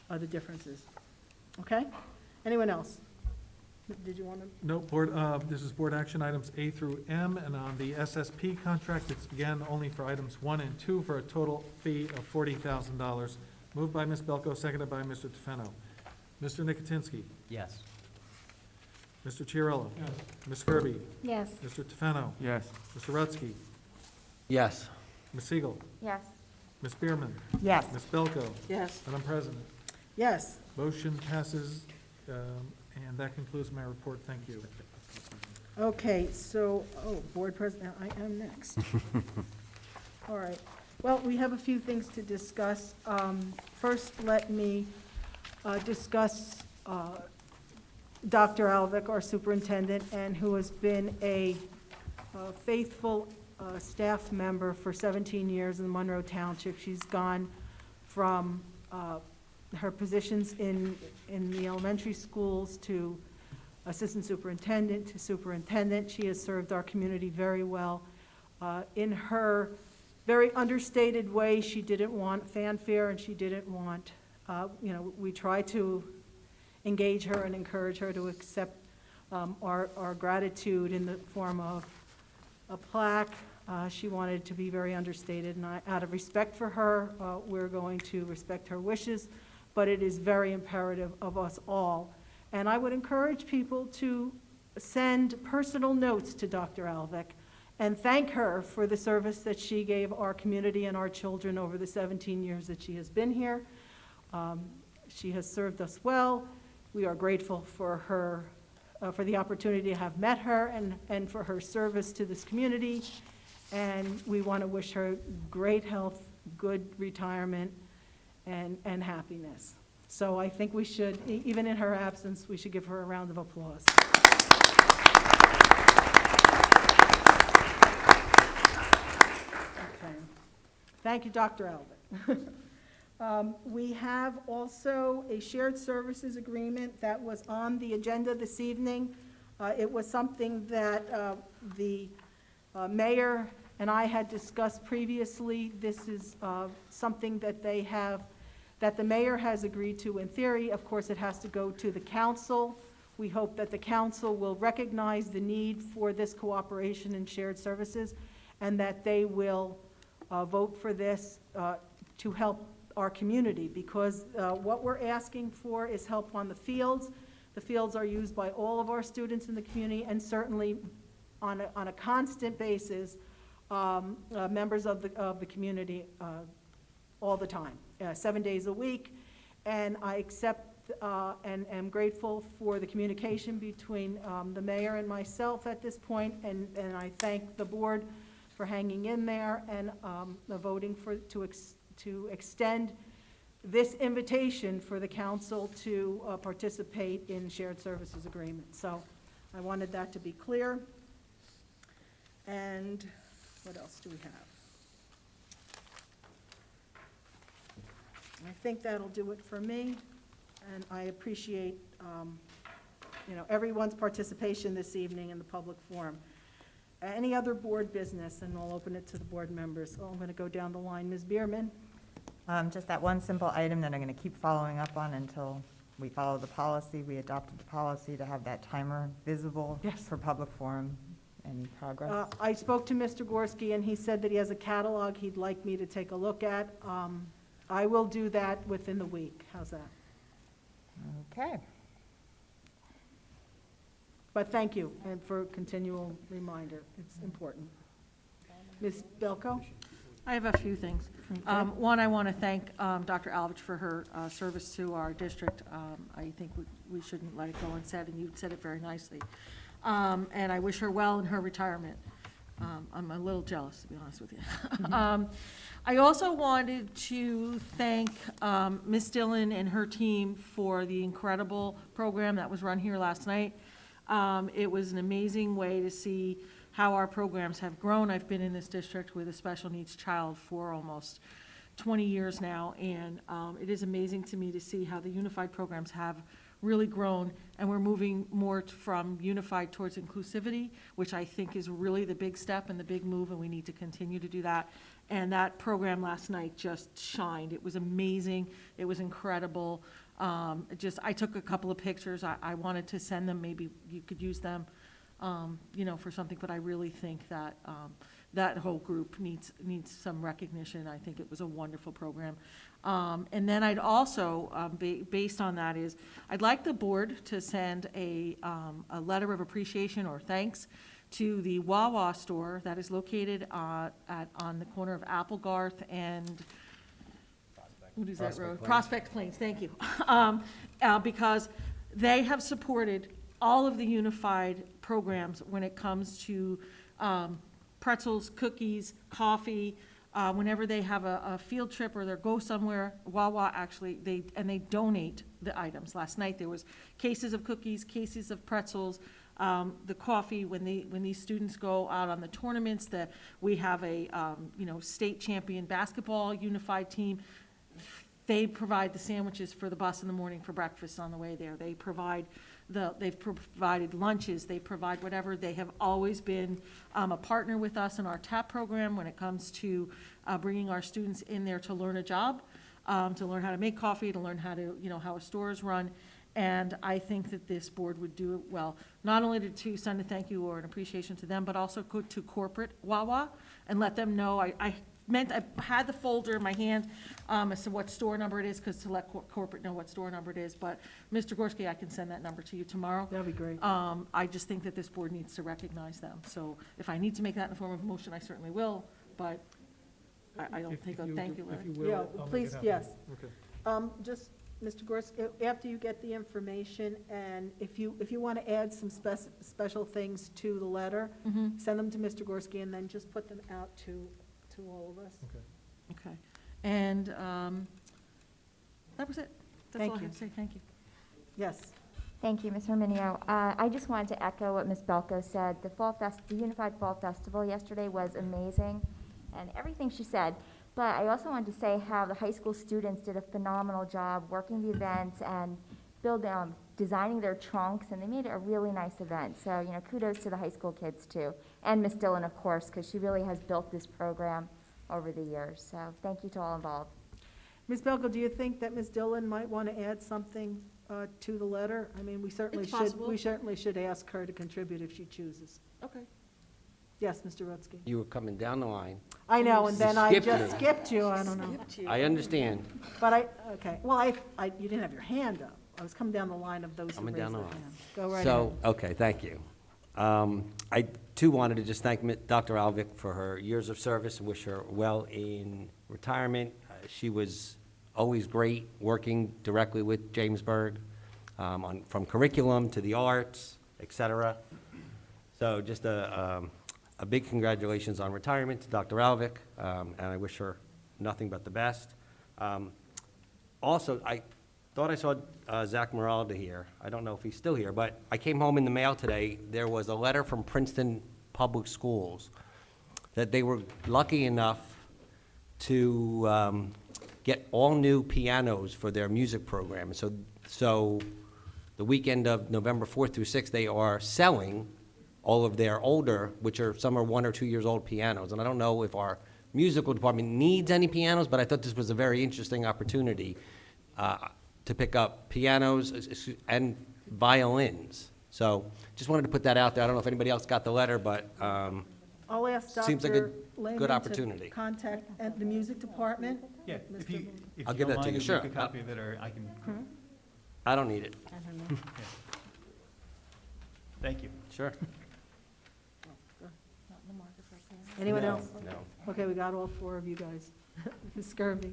the differences. Okay? Anyone else? Did you want to? No, this is board action items A through M, and on the SSP contract, it's again only for items 1 and 2 for a total fee of $40,000. Moved by Ms. Belko, seconded by Mr. Tefano. Mr. Nicotinsky? Yes. Mr. Chiarella? Yes. Ms. Kirby? Yes. Mr. Tefano? Yes. Mr. Rutsky? Yes. Ms. Siegel? Yes. Ms. Bierman? Yes. Ms. Belko? Yes. Madam President? Yes. Motion passes, and that concludes my report. Thank you. Okay, so, Board President, I am next. All right. Well, we have a few things to discuss. First, let me discuss Dr. Alvick, our superintendent, and who has been a faithful staff member for 17 years in Monroe Township. She's gone from her positions in the elementary schools to assistant superintendent to superintendent. She has served our community very well. In her very understated way, she didn't want fanfare, and she didn't want, we try to engage her and encourage her to accept our gratitude in the form of a plaque. She wanted to be very understated, and out of respect for her, we're going to respect her wishes, but it is very imperative of us all. And I would encourage people to send personal notes to Dr. Alvick and thank her for the service that she gave our community and our children over the 17 years that she has been here. She has served us well. We are grateful for her, for the opportunity to have met her and for her service to this community. And we want to wish her great health, good retirement, and happiness. So I think we should, even in her absence, we should give her a round of applause. Okay. Thank you, Dr. Alvick. We have also a shared services agreement that was on the agenda this evening. It was something that the mayor and I had discussed previously. This is something that they have, that the mayor has agreed to in theory. Of course, it has to go to the council. We hope that the council will recognize the need for this cooperation and shared services, and that they will vote for this to help our community, because what we're asking for is help on the fields. The fields are used by all of our students in the community, and certainly on a constant basis, members of the community all the time, 7 days a week. And I accept and am grateful for the communication between the mayor and myself at this point, and I thank the board for hanging in there and voting to extend this invitation for the council to participate in shared services agreement. So I wanted that to be clear. And what else do we have? I think that'll do it for me, and I appreciate everyone's participation this evening in the public forum. Any other board business, and I'll open it to the board members. I'm going to go down the line. Ms. Bierman? Just that one simple item that I'm going to keep following up on until we follow the policy. We adopted the policy to have that timer visible for public forum. Any progress? I spoke to Mr. Gorski, and he said that he has a catalog he'd like me to take a look at. I will do that within the week. How's that? Okay. But thank you, and for a continual reminder. It's important. Ms. Belko? I have a few things. One, I want to thank Dr. Alvich for her service to our district. I think we shouldn't let it go unsaid, and you said it very nicely. And I wish her well in her retirement. I'm a little jealous, to be honest with you. I also wanted to thank Ms. Dillon and her team for the incredible program that was run here last night. It was an amazing way to see how our programs have grown. I've been in this district with a special needs child for almost 20 years now, and it is amazing to me to see how the unified programs have really grown, and we're moving more from unified towards inclusivity, which I think is really the big step and the big move, and we need to continue to do that. And that program last night just shined. It was amazing. It was incredible. I took a couple of pictures. I wanted to send them. Maybe you could use them, for something, but I really think that that whole group needs some recognition. I think it was a wonderful program. And then I'd also, based on that, I'd like the board to send a letter of appreciation or thanks to the Wawa store that is located on the corner of Applegarth and what is that road? Prospect Plains, thank you. Because they have supported all of the unified programs when it comes to pretzels, cookies, coffee. Whenever they have a field trip or they go somewhere, Wawa actually, they donate the items. Last night there was cases of cookies, cases of pretzels, the coffee. When these students go out on the tournaments, we have a state champion basketball unified team. They provide the sandwiches for the bus in the morning for breakfast on the way there. They've provided lunches. They provide whatever. They have always been a partner with us in our TAP program when it comes to bringing our students in there to learn a job, to learn how to make coffee, to learn how to, how a store is run. And I think that this board would do it well, not only to send a thank you or an appreciation to them, but also to corporate Wawa and let them know. I had the folder in my hand as to what store number it is, because to let corporate know what store number it is. But Mr. Gorski, I can send that number to you tomorrow. That'd be great. I just think that this board needs to recognize them. So if I need to make that in the form of a motion, I certainly will, but I don't think a thank you letter. Yeah, please, yes. Okay. Just, Mr. Gorski, after you get the information, and if you want to add some special things to the letter, send them to Mr. Gorski, and then just put them out to all of us. Okay. And that was it. That's Thank all I you. have to say. Thank you. Yes. Thank you, Ms. Herminio. I just wanted to echo what Ms. Belko said. The Unified Fall Festival yesterday was amazing, and everything she said. But I also wanted to say how the high school students did a phenomenal job working the events and designing their trunks, and they made it a really nice event. So, kudos to the high school kids too. And Miss Dillon, of course, because she really has built this program over the years. So thank you to all involved. Ms. Belko, do you think that Ms. Dillon might want to add something to the letter? I mean, we certainly It's should, possible. we certainly should ask her to contribute if she chooses. Okay. Yes, Mr. Rutsky. You were coming down the line. I know, and then I skipped just me. skipped you, I don't know. I understand. But okay, well, you didn't have your hand up. I was coming down the line of those who Coming raised down their the line. hand. Go right So, ahead. okay, thank you. I too wanted to just thank Dr. Alvick for her years of service and wish her well in retirement. She was always great working directly with Jamesburg, from curriculum to the arts, et cetera. So just a big congratulations on retirement to Dr. Alvick, and I wish her nothing but the best. Also, I thought I saw Zach Moralda here. I don't know if he's still here, but I came home in the mail today. There was a letter from Princeton Public Schools that they were lucky enough to get all new pianos for their music program. So the weekend of November 4th through 6th, they are selling all of their older, which are, some are 1 or 2 years old pianos. And I don't know if our musical department needs any pianos, but I thought this was a very interesting opportunity to pick up pianos and violins. So just wanted to put that out there. I don't know if anybody else got the letter, but I'll ask seems like Dr. a Lehman good to opportunity. contact the music department. Yeah, if you I'll don't give that to mind, you, if sure. make a copy of it, or I can, I don't need it. thank you. Sure. Anyone No, else? no. Okay, we got all 4 of you guys. Ms. Skirby.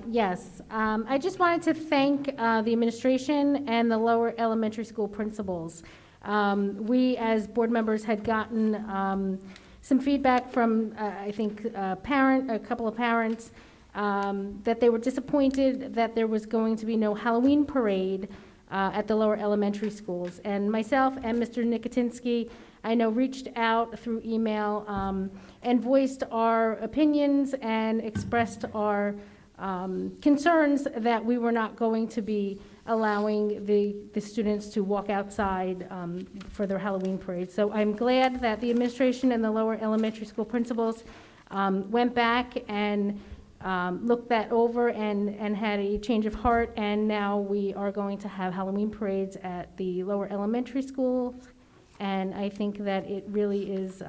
Yes, I just wanted to thank the administration and the lower elementary school principals. We, as board members, had gotten some feedback from, I think, a couple of parents, that they were disappointed that there was going to be no Halloween parade at the lower elementary schools. And myself and Mr. Nikotinsky, I know, reached out through email and voiced our opinions and expressed our concerns that we were not going to be allowing the students to walk outside for their Halloween parade. So I'm glad that the administration and the lower elementary school principals went back and looked that over and had a change of heart, and now we are going to have Halloween parades at the lower elementary schools. And I think that it really is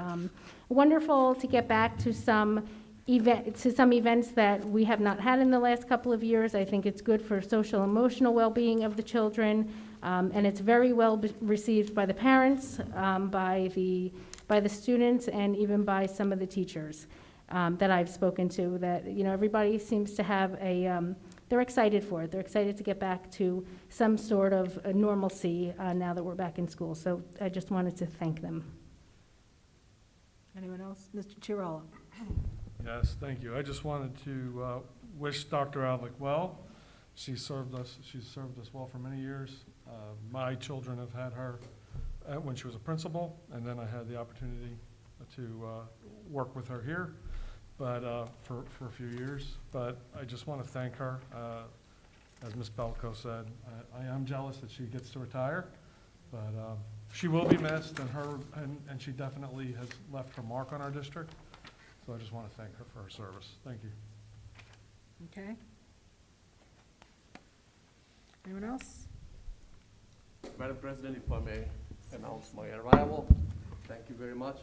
wonderful to get back to some events that we have not had in the last couple of years. I think it's good for social emotional well-being of the children, and it's very well received by the parents, by the students, and even by some of the teachers that I've spoken to. That everybody seems to have they're excited for it. They're excited to get back to some sort of a normalcy now that we're back in school. So I just wanted to thank them. Anyone else? Mr. Chiarella. Yes, thank you. I just wanted to wish Dr. Alvick well. She's served us well for many years. My children have had her when she was a principal, and then I had the opportunity to work with her here, but for a few years. But I just want to thank her. As Ms. Belko said, I am jealous that she gets to retire, but she will be missed, and she definitely has left her mark on our district. So I just want to thank her for her service. Thank you. Okay. Anyone else? Madam President, if I may announce my arrival. Thank you very much.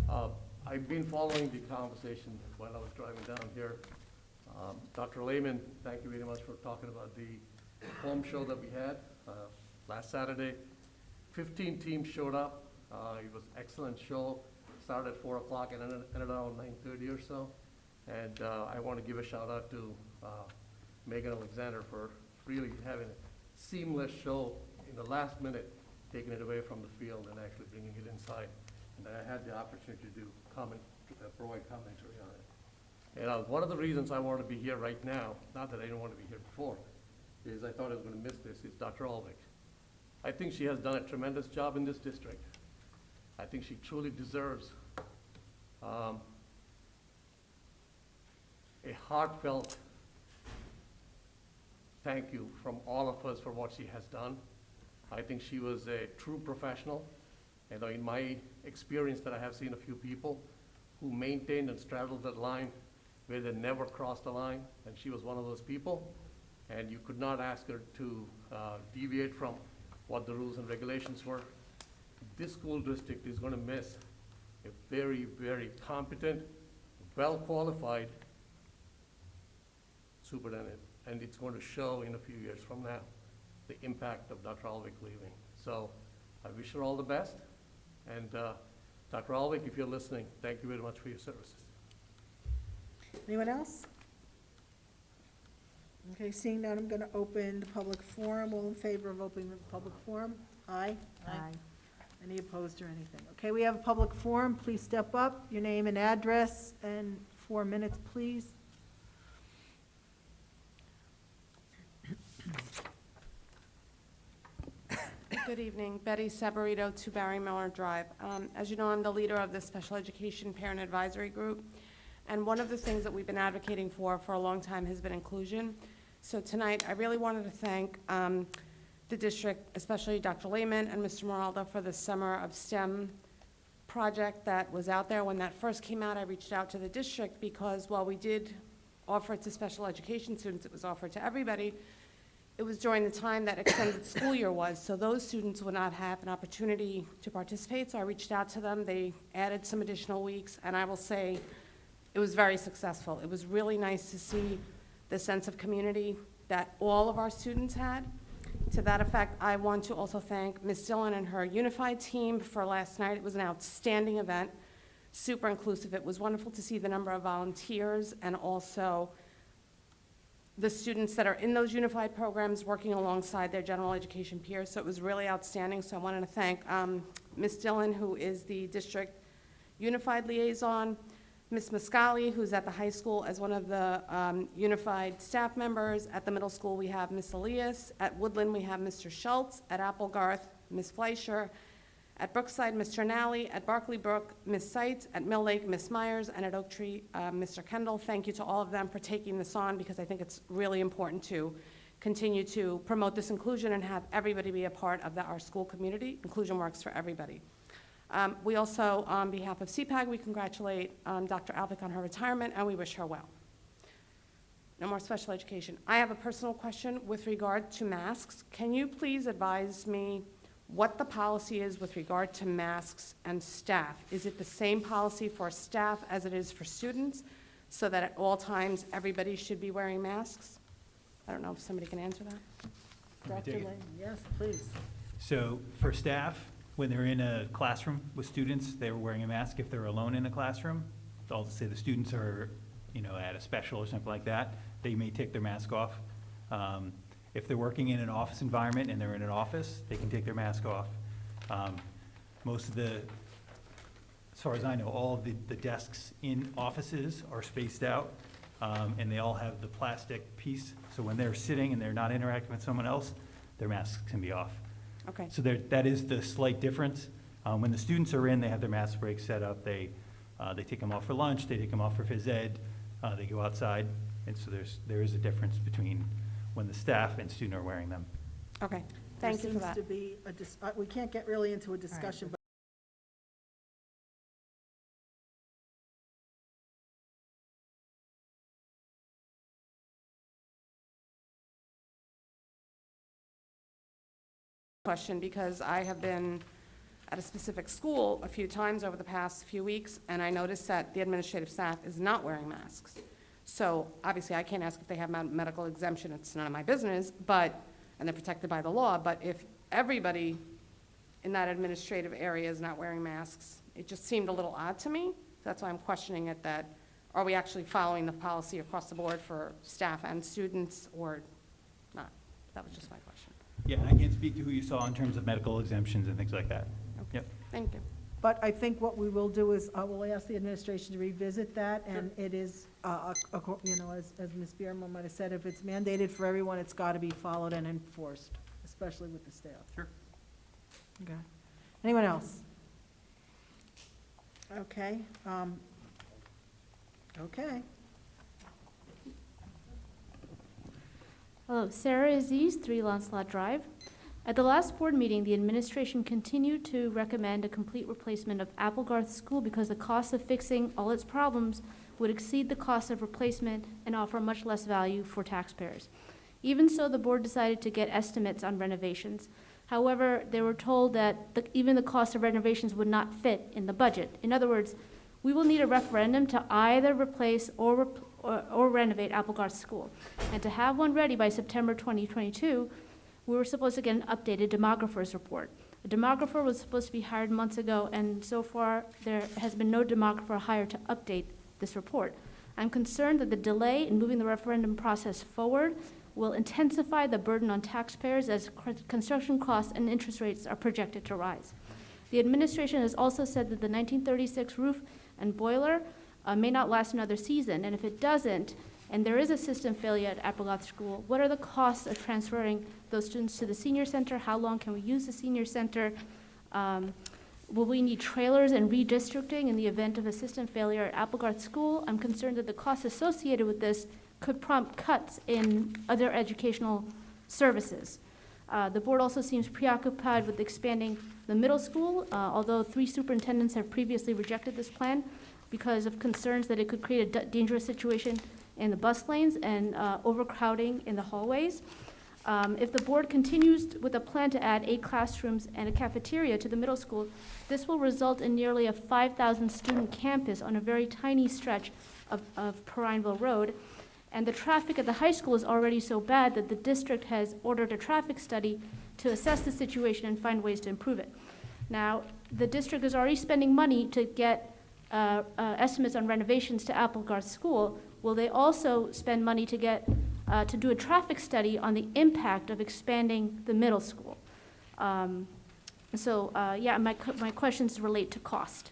I've been following the conversation while I was driving down here. Dr. Lehman, thank you very much for talking about the home show that we had last Saturday. 15 teams showed up. It was an excellent show. Started at 4 o'clock and ended around 9:30 or so. And I want to give a shout out to Megan Alexander for really having a seamless show in the last minute, taking it away from the field and actually bringing it inside. And I had the opportunity to provide commentary on it. And one of the reasons I want to be here right now, not that I didn't want to be here before, is I thought I was going to miss this, is Dr. Alvick. I think she has done a tremendous job in this district. I think she truly deserves a heartfelt thank you from all of us for what she has done. I think she was a true professional. And in my experience that I have seen a few people who maintained and straddled that line where they never crossed the line, and she was one of those people. And you could not ask her to deviate from what the rules and regulations were. This school district is going to miss a very, very competent, well-qualified superintendent, and it's going to show in a few years from now the impact of Dr. Alwick leaving. So I wish her all the best, and Dr. Alwick, if you're listening, thank you very much for your services. Anyone else? Okay, seeing none, I'm going to open the public forum. All in favor of opening the public forum? Aye? Aye. Any opposed or anything? Okay, we have a public forum. Please step up, your name and address, and 4 minutes, please. Good evening, Betty Sabarito, 2 Barry Miller Drive. As you know, I'm the leader of the Special Education Parent Advisory Group, and one of the things that we've been advocating for a long time has been inclusion. So tonight, I really wanted to thank the district, especially Dr. Lehman and Mr. Moraldo, for the Summer of STEM project that was out there. When that first came out, I reached out to the district because while we did offer it to special education students, it was offered to everybody. It was during the time that extended school year was, so those students would not have an opportunity to participate. So I reached out to them. They added some additional weeks, and I will say it was very successful. It was really nice to see the sense of community that all of our students had. To that effect, I want to also thank Ms. Dillon and her unified team for last night. It was an outstanding event, super inclusive. It was wonderful to see the number of volunteers and also the students that are in those unified programs working alongside their general education peers. So it was really outstanding. So I wanted to thank Ms. Dillon, who is the district unified liaison, Ms. Muscali, who's at the high school as one of the unified staff members. At the middle school, we have Ms. Elias. At Woodland, we have Mr. Schultz. At Applegarth, Ms. Fleischer. At Brookside, Mr. Nally. At Barkley Brook, Ms. Seitz. At Mill Lake, Ms. Myers. And at Oak Tree, Mr. Kendall. Thank you to all of them for taking this on because I think it's really important to continue to promote this inclusion and have everybody be a part of our school community. Inclusion works for everybody. We also, on behalf of CPAG, we congratulate Dr. Alvick on her retirement, and we wish her well. No more special education. I have a personal question with regard to masks. Can you please advise me what the policy is with regard to masks and staff? Is it the same policy for staff as it is for students, so that at all times everybody should be wearing masks? I don't know if somebody can answer that. Dr. Lane, yes, please. So for staff, when they're in a classroom with students, they're wearing a mask. If they're alone in a classroom, I'll say the students are, at a special or something like that, they may take their mask off. If they're working in an office environment and they're in an office, they can take their mask off. Most of the, as far as I know, all of the desks in offices are spaced out, and they all have the plastic piece. So when they're sitting and they're not interacting with someone else, their masks can be off. Okay. So that is the slight difference. When the students are in, they have their mask breaks set up. They take them off for lunch. They take them off for phys ed. They go outside. And so there is a difference between when the staff and student are wearing them. Okay, thank you for that. There seems to be we can't get really into a discussion, but Question, because I have been at a specific school a few times over the past few weeks, and I noticed that the administrative staff is not wearing masks. So obviously, I can't ask if they have medical exemption. It's none of my business, and they're protected by the law. But if everybody in that administrative area is not wearing masks, it just seemed a little odd to me. That's why I'm questioning it, that are we actually following the policy across the board for staff and students or not? That was just my question. Yeah, and I can't speak to who you saw in terms of medical exemptions and things like that. Okay. Yep. Thank you. But I think what we will do is, I will ask the administration to revisit that, and it is, as Ms. Bierman might have said, if it's mandated for everyone, it's got to be followed and enforced, especially with the staff. Sure. Okay. Anyone else? Okay. Okay. Hello, Sarah Aziz, 3 Lancelot Drive. At the last board meeting, the administration continued to recommend a complete replacement of Applegarth School because the cost of fixing all its problems would exceed the cost of replacement and offer much less value for taxpayers. Even so, the board decided to get estimates on renovations. However, they were told that even the cost of renovations would not fit in the budget. In other words, we will need a referendum to either replace or renovate Applegarth School. And to have one ready by September 2022, we were supposed to get an updated demographer's report. A demographer was supposed to be hired months ago, and so far there has been no demographer hired to update this report. I'm concerned that the delay in moving the referendum process forward will intensify the burden on taxpayers as construction costs and interest rates are projected to rise. The administration has also said that the 1936 roof and boiler may not last another season, and if it doesn't, and there is a system failure at Applegarth School, what are the costs of transferring those students to the senior center? How long can we use the senior center? Will we need trailers and redistricting in the event of a system failure at Applegarth School? I'm concerned that the costs associated with this could prompt cuts in other educational services. The board also seems preoccupied with expanding the middle school, although 3 superintendents have previously rejected this plan because of concerns that it could create a dangerous situation in the bus lanes and overcrowding in the hallways. If the board continues with a plan to add 8 classrooms and a cafeteria to the middle school, this will result in nearly a 5,000 student campus on a very tiny stretch of Prineville Road. And the traffic at the high school is already so bad that the district has ordered a traffic study to assess the situation and find ways to improve it. Now, the district is already spending money to get estimates on renovations to Applegarth School. Will they also spend money to get to do a traffic study on the impact of expanding the middle school? Yeah, my questions relate to cost.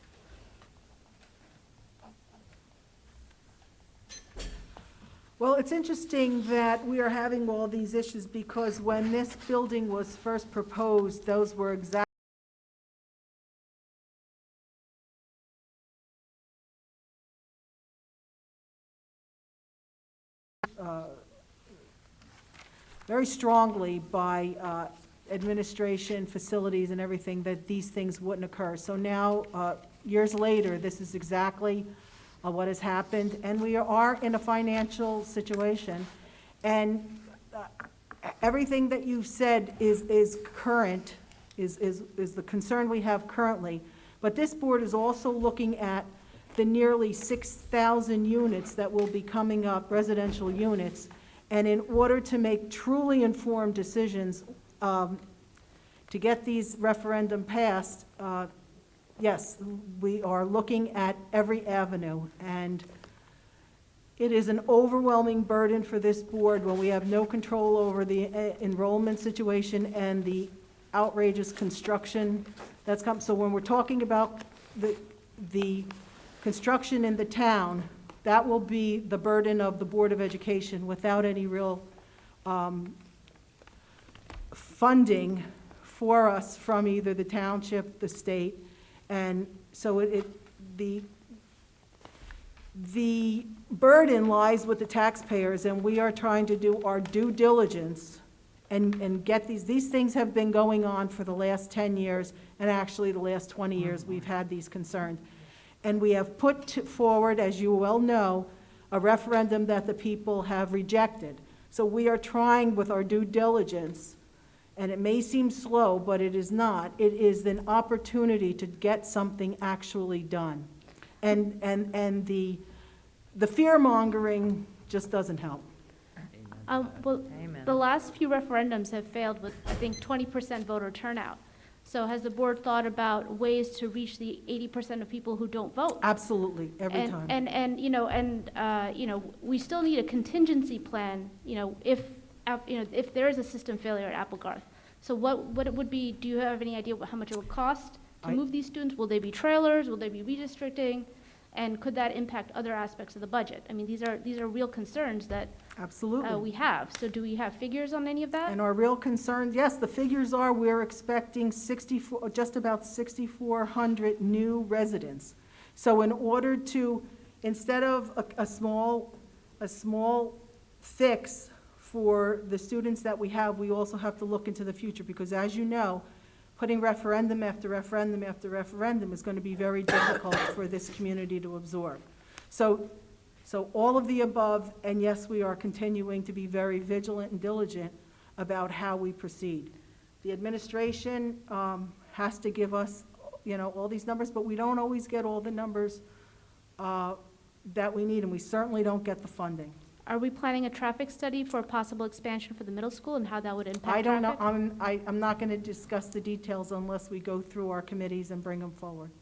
Well, it's interesting that we are having all these issues because when this building was first proposed, those were exactly very strongly by administration, facilities, and everything that these things wouldn't occur. So now, years later, this is exactly what has happened, and we are in a financial situation. And everything that you've said is current, is the concern we have currently. But this board is also looking at the nearly 6,000 units that will be coming up, residential units. And in order to make truly informed decisions, to get these referendum passed, yes, we are looking at every avenue, and it is an overwhelming burden for this board when we have no control over the enrollment situation and the outrageous construction that's come. So when we're talking about the construction in the town, that will be the burden of the Board of Education without any real funding for us from either the township, the state. And so the burden lies with the taxpayers, and we are trying to do our due diligence and get these things have been going on for the last 10 years, and actually the last 20 years we've had these concerns. And we have put forward, as you well know, a referendum that the people have rejected. So we are trying with our due diligence, and it may seem slow, but it is not. It is an opportunity to get something actually done. And the fear-mongering just doesn't help. Well, the last few referendums have failed with, I think, 20% voter turnout. So has the board thought about ways to reach the 80% of people who don't vote? Absolutely, every time. And we still need a contingency plan, if there is a system failure at Applegarth. So what it would be, do you have any idea how much it would cost to move these students? Will they be trailers? Will they be redistricting? And could that impact other aspects of the budget? I mean, these are real concerns that absolutely we have. So do we have figures on any of that? And our real concerns, yes, the figures are we're expecting just about 6,400 new residents. So in order to, instead of a small fix for the students that we have, we also have to look into the future, because as you know, putting referendum after referendum after referendum is going to be very difficult for this community to absorb. So all of the above, and yes, we are continuing to be very vigilant and diligent about how we proceed. The administration has to give us, all these numbers, but we don't always get all the numbers that we need, and we certainly don't get the funding. Are we planning a traffic study for a possible expansion for the middle school and how that would impact I don't know, traffic? I'm not going to discuss the details unless we go through our committees and bring them forward.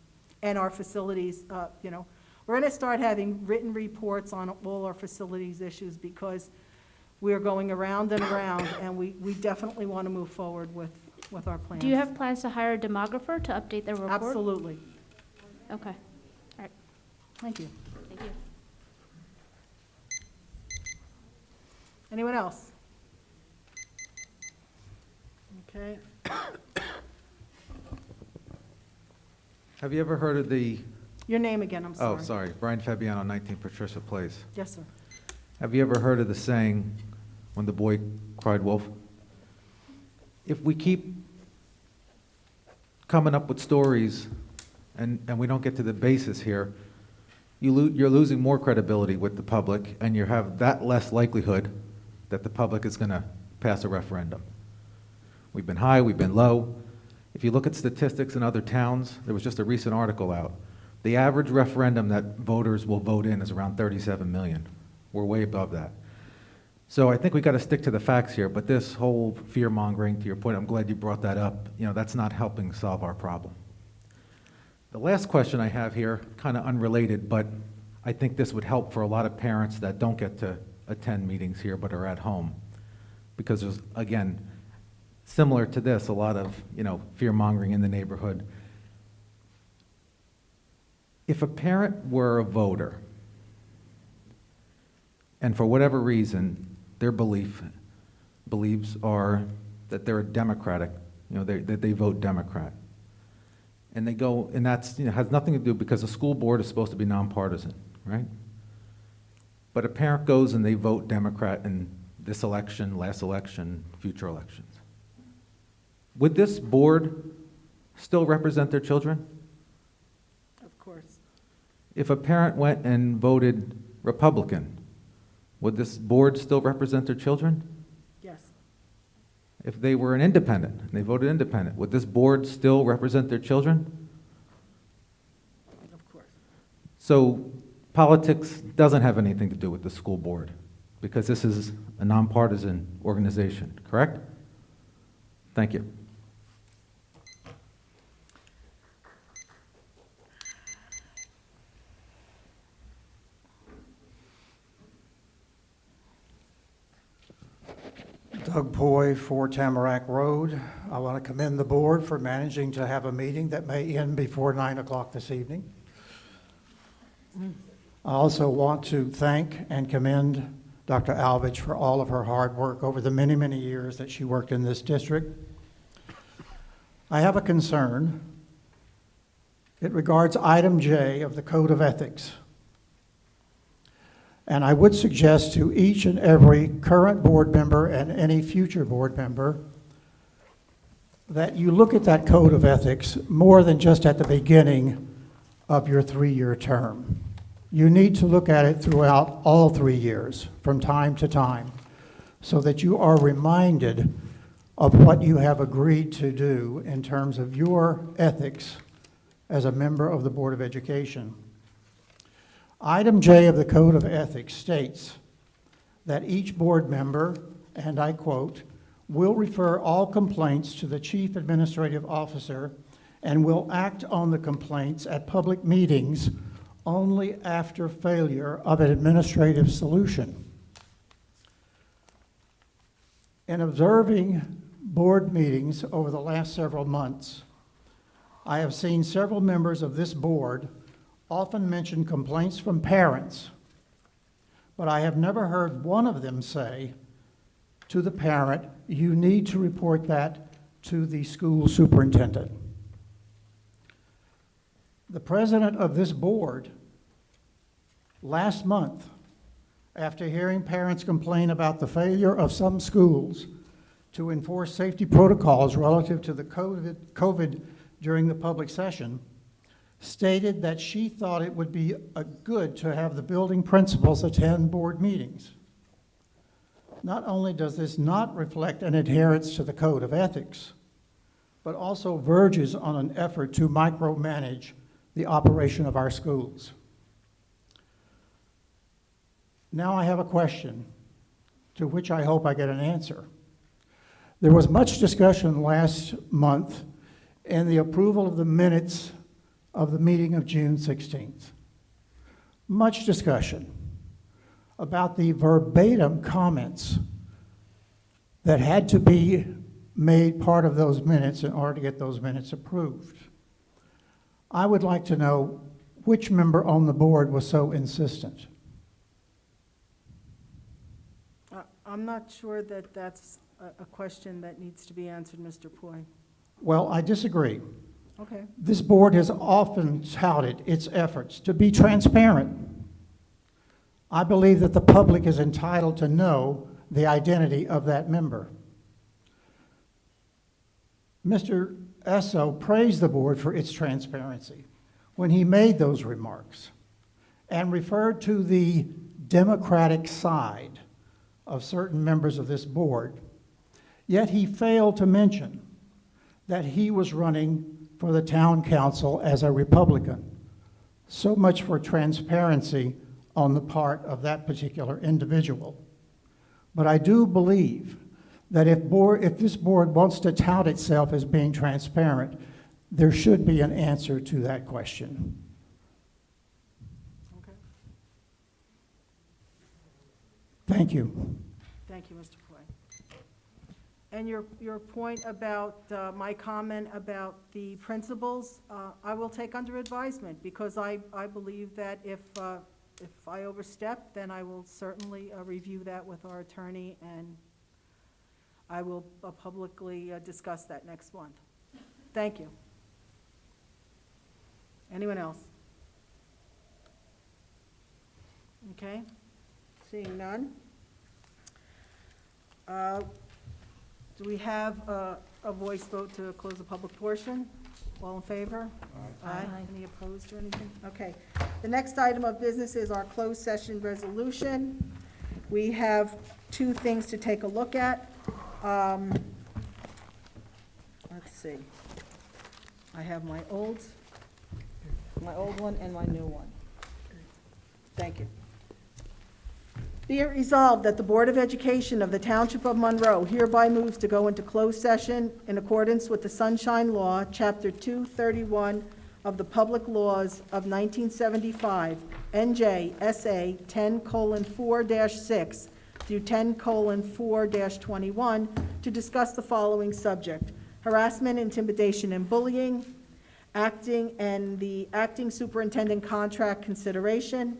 And our facilities, we're going to start having written reports on all our facilities issues, because we're going around and around, and we definitely want to move forward with our plans. Do you have plans to hire a demographer to update their report? Absolutely. Okay, all right, Thank you. thank you. Anyone else? Okay. Have you ever heard of the, Your name again, I'm sorry. oh, sorry, Brian Fabiano, 19 Patricia Place. Yes, sir. Have you ever heard of the saying, when the boy cried wolf? If we keep coming up with stories and we don't get to the basis here, you're losing more credibility with the public, and you have that less likelihood that the public is going to pass a referendum. We've been high, we've been low. If you look at statistics in other towns, there was just a recent article out. The average referendum that voters will vote in is around 37 million. We're way above that. So I think we got to stick to the facts here, but this whole fear-mongering, to your point, I'm glad you brought that up, that's not helping solve our problem. The last question I have here, kind of unrelated, but I think this would help for a lot of parents that don't get to attend meetings here but are at home. Because there's, again, similar to this, a lot of, fear-mongering in the neighborhood. If a parent were a voter, and for whatever reason, their beliefs are that they're a Democratic, that they vote Democrat. And they go, and that's, has nothing to do, because the school board is supposed to be nonpartisan, right? But a parent goes and they vote Democrat in this election, last election, future elections. Would this board still represent their children? Of course. If a parent went and voted Republican, would this board still represent their children? Yes. If they were an independent, and they voted independent, would this board still represent their children? Of course. So politics doesn't have anything to do with the school board, because this is a nonpartisan organization, correct? Thank you. Doug Poy, 4 Tamarack Road. I want to commend the board for managing to have a meeting that may end before 9 o'clock this evening. I also want to thank and commend Dr. Alvich for all of her hard work over the many, many years that she worked in this district. I have a concern. It regards item J of the Code of Ethics. And I would suggest to each and every current board member and any future board member that you look at that Code of Ethics more than just at the beginning of your 3-year term. You need to look at it throughout all 3 years, from time to time, so that you are reminded of what you have agreed to do in terms of your ethics as a member of the Board of Education. Item J of the Code of Ethics states that each board member, and I quote, will refer all complaints to the Chief Administrative Officer and will act on the complaints at public meetings only after failure of an administrative solution. In observing board meetings over the last several months, I have seen several members of this board often mention complaints from parents, but I have never heard one of them say to the parent, you need to report that to the school superintendent. The president of this board last month after hearing parents complain about the failure of some schools to enforce safety protocols relative to the COVID during the public session, stated that she thought it would be good to have the building principals attend board meetings. Not only does this not reflect an adherence to the code of ethics, but also verges on an effort to micromanage the operation of our schools. Now I have a question to which I hope I get an answer. There was much discussion last month in the approval of the minutes of the meeting of June 16th. Much discussion about the verbatim comments that had to be made part of those minutes in order to get those minutes approved. I would like to know which member on the board was so insistent. I'm not sure that that's a question that needs to be answered, Mr. Poi. Well, I disagree. Okay. This board has often touted its efforts to be transparent. I believe that the public is entitled to know the identity of that member. Mr. Esso praised the board for its transparency when he made those remarks and referred to the democratic side of certain members of this board, yet he failed to mention that he was running for the town council as a Republican. So much for transparency on the part of that particular individual. But I do believe that if this board wants to tout itself as being transparent, there should be an answer to that question. Okay. Thank you. Thank you, Mr. Poi. And your point about my comment about the principals, I will take under advisement, because I believe that if I overstep, then I will certainly review that with our attorney, and I will publicly discuss that next month. Thank you. Anyone else? Okay, seeing none. Do we have a voice vote to close the public portion? All in favor? Aye. Any opposed or anything? Okay. The next item of business is our closed session resolution. We have two things to take a look at. Let's see. I have my old one and my new one. Thank you. Be it resolved that the Board of Education of the Township of Monroe hereby moves to go into closed session in accordance with the Sunshine Law, Chapter 231 of the Public Laws of 1975, NJSA 10:4-6 through 10:4-21, to discuss the following subject: harassment, intimidation, and bullying, the acting superintendent contract consideration.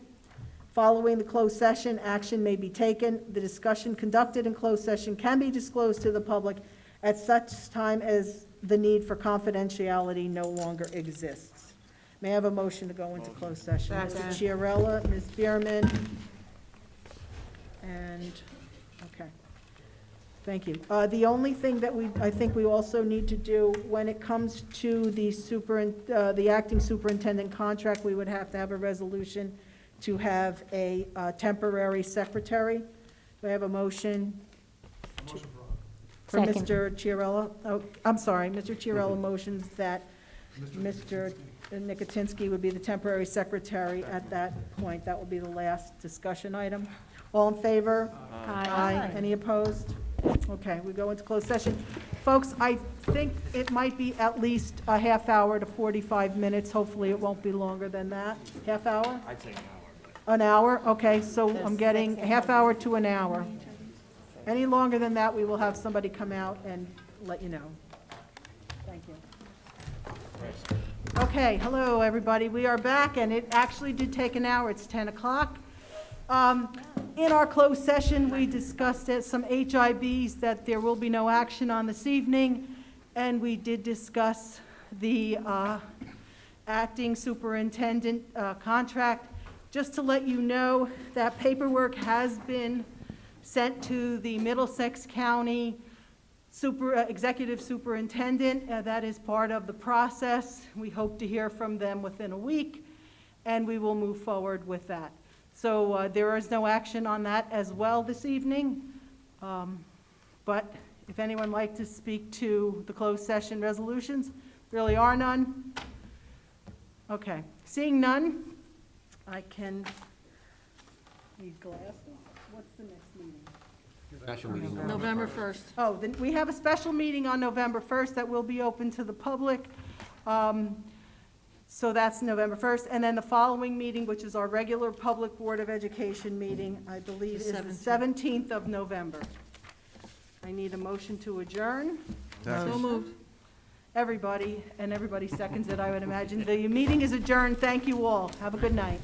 Following the closed session, action may be taken. The discussion conducted in closed session can be disclosed to the public at such time as the need for confidentiality no longer exists. May I have a motion to go into closed session? Mr. Chiarella, Ms. Bierman, and, okay. Thank you. The only thing that I think we also need to do when it comes to the acting superintendent contract, we would have to have a resolution to have a temporary secretary. Do I have a motion? For Second. Mr. Chiarella? Oh, I'm sorry, Mr. Chiarella motions that Mr. Nicotinsky would be the temporary secretary at that point. That will be the last discussion item. All in favor? Aye. Any opposed? Okay, we go into closed session. Folks, I think it might be at least a half hour to 45 minutes. Hopefully, it won't be longer than that. Half hour? I'd say an hour. An hour? Okay, so I'm getting a half hour to an hour. Any longer than that, we will have somebody come out and let you know. Thank you. Okay, hello, everybody. We are back, and it actually did take an hour. It's 10 o'clock. In our closed session, we discussed some HIBs that there will be no action on this evening, and we did discuss the acting superintendent contract. Just to let you know, that paperwork has been sent to the Middlesex County Executive Superintendent. That is part of the process. We hope to hear from them within a week, and we will move forward with that. So there is no action on that as well this evening. But if anyone would like to speak to the closed session resolutions, really are none. Okay, seeing none, I can, need glasses? What's the next meeting? Special meeting. November 1st. Oh, then we have a special meeting on November 1st that will be open to the public. So that's November 1st. And then the following meeting, which is our regular Public Board of Education meeting, I believe is the 17th of November. I need a motion to adjourn. So moved. Everybody, and everybody seconds it, I would imagine. The meeting is adjourned. Thank you all. Have a good night.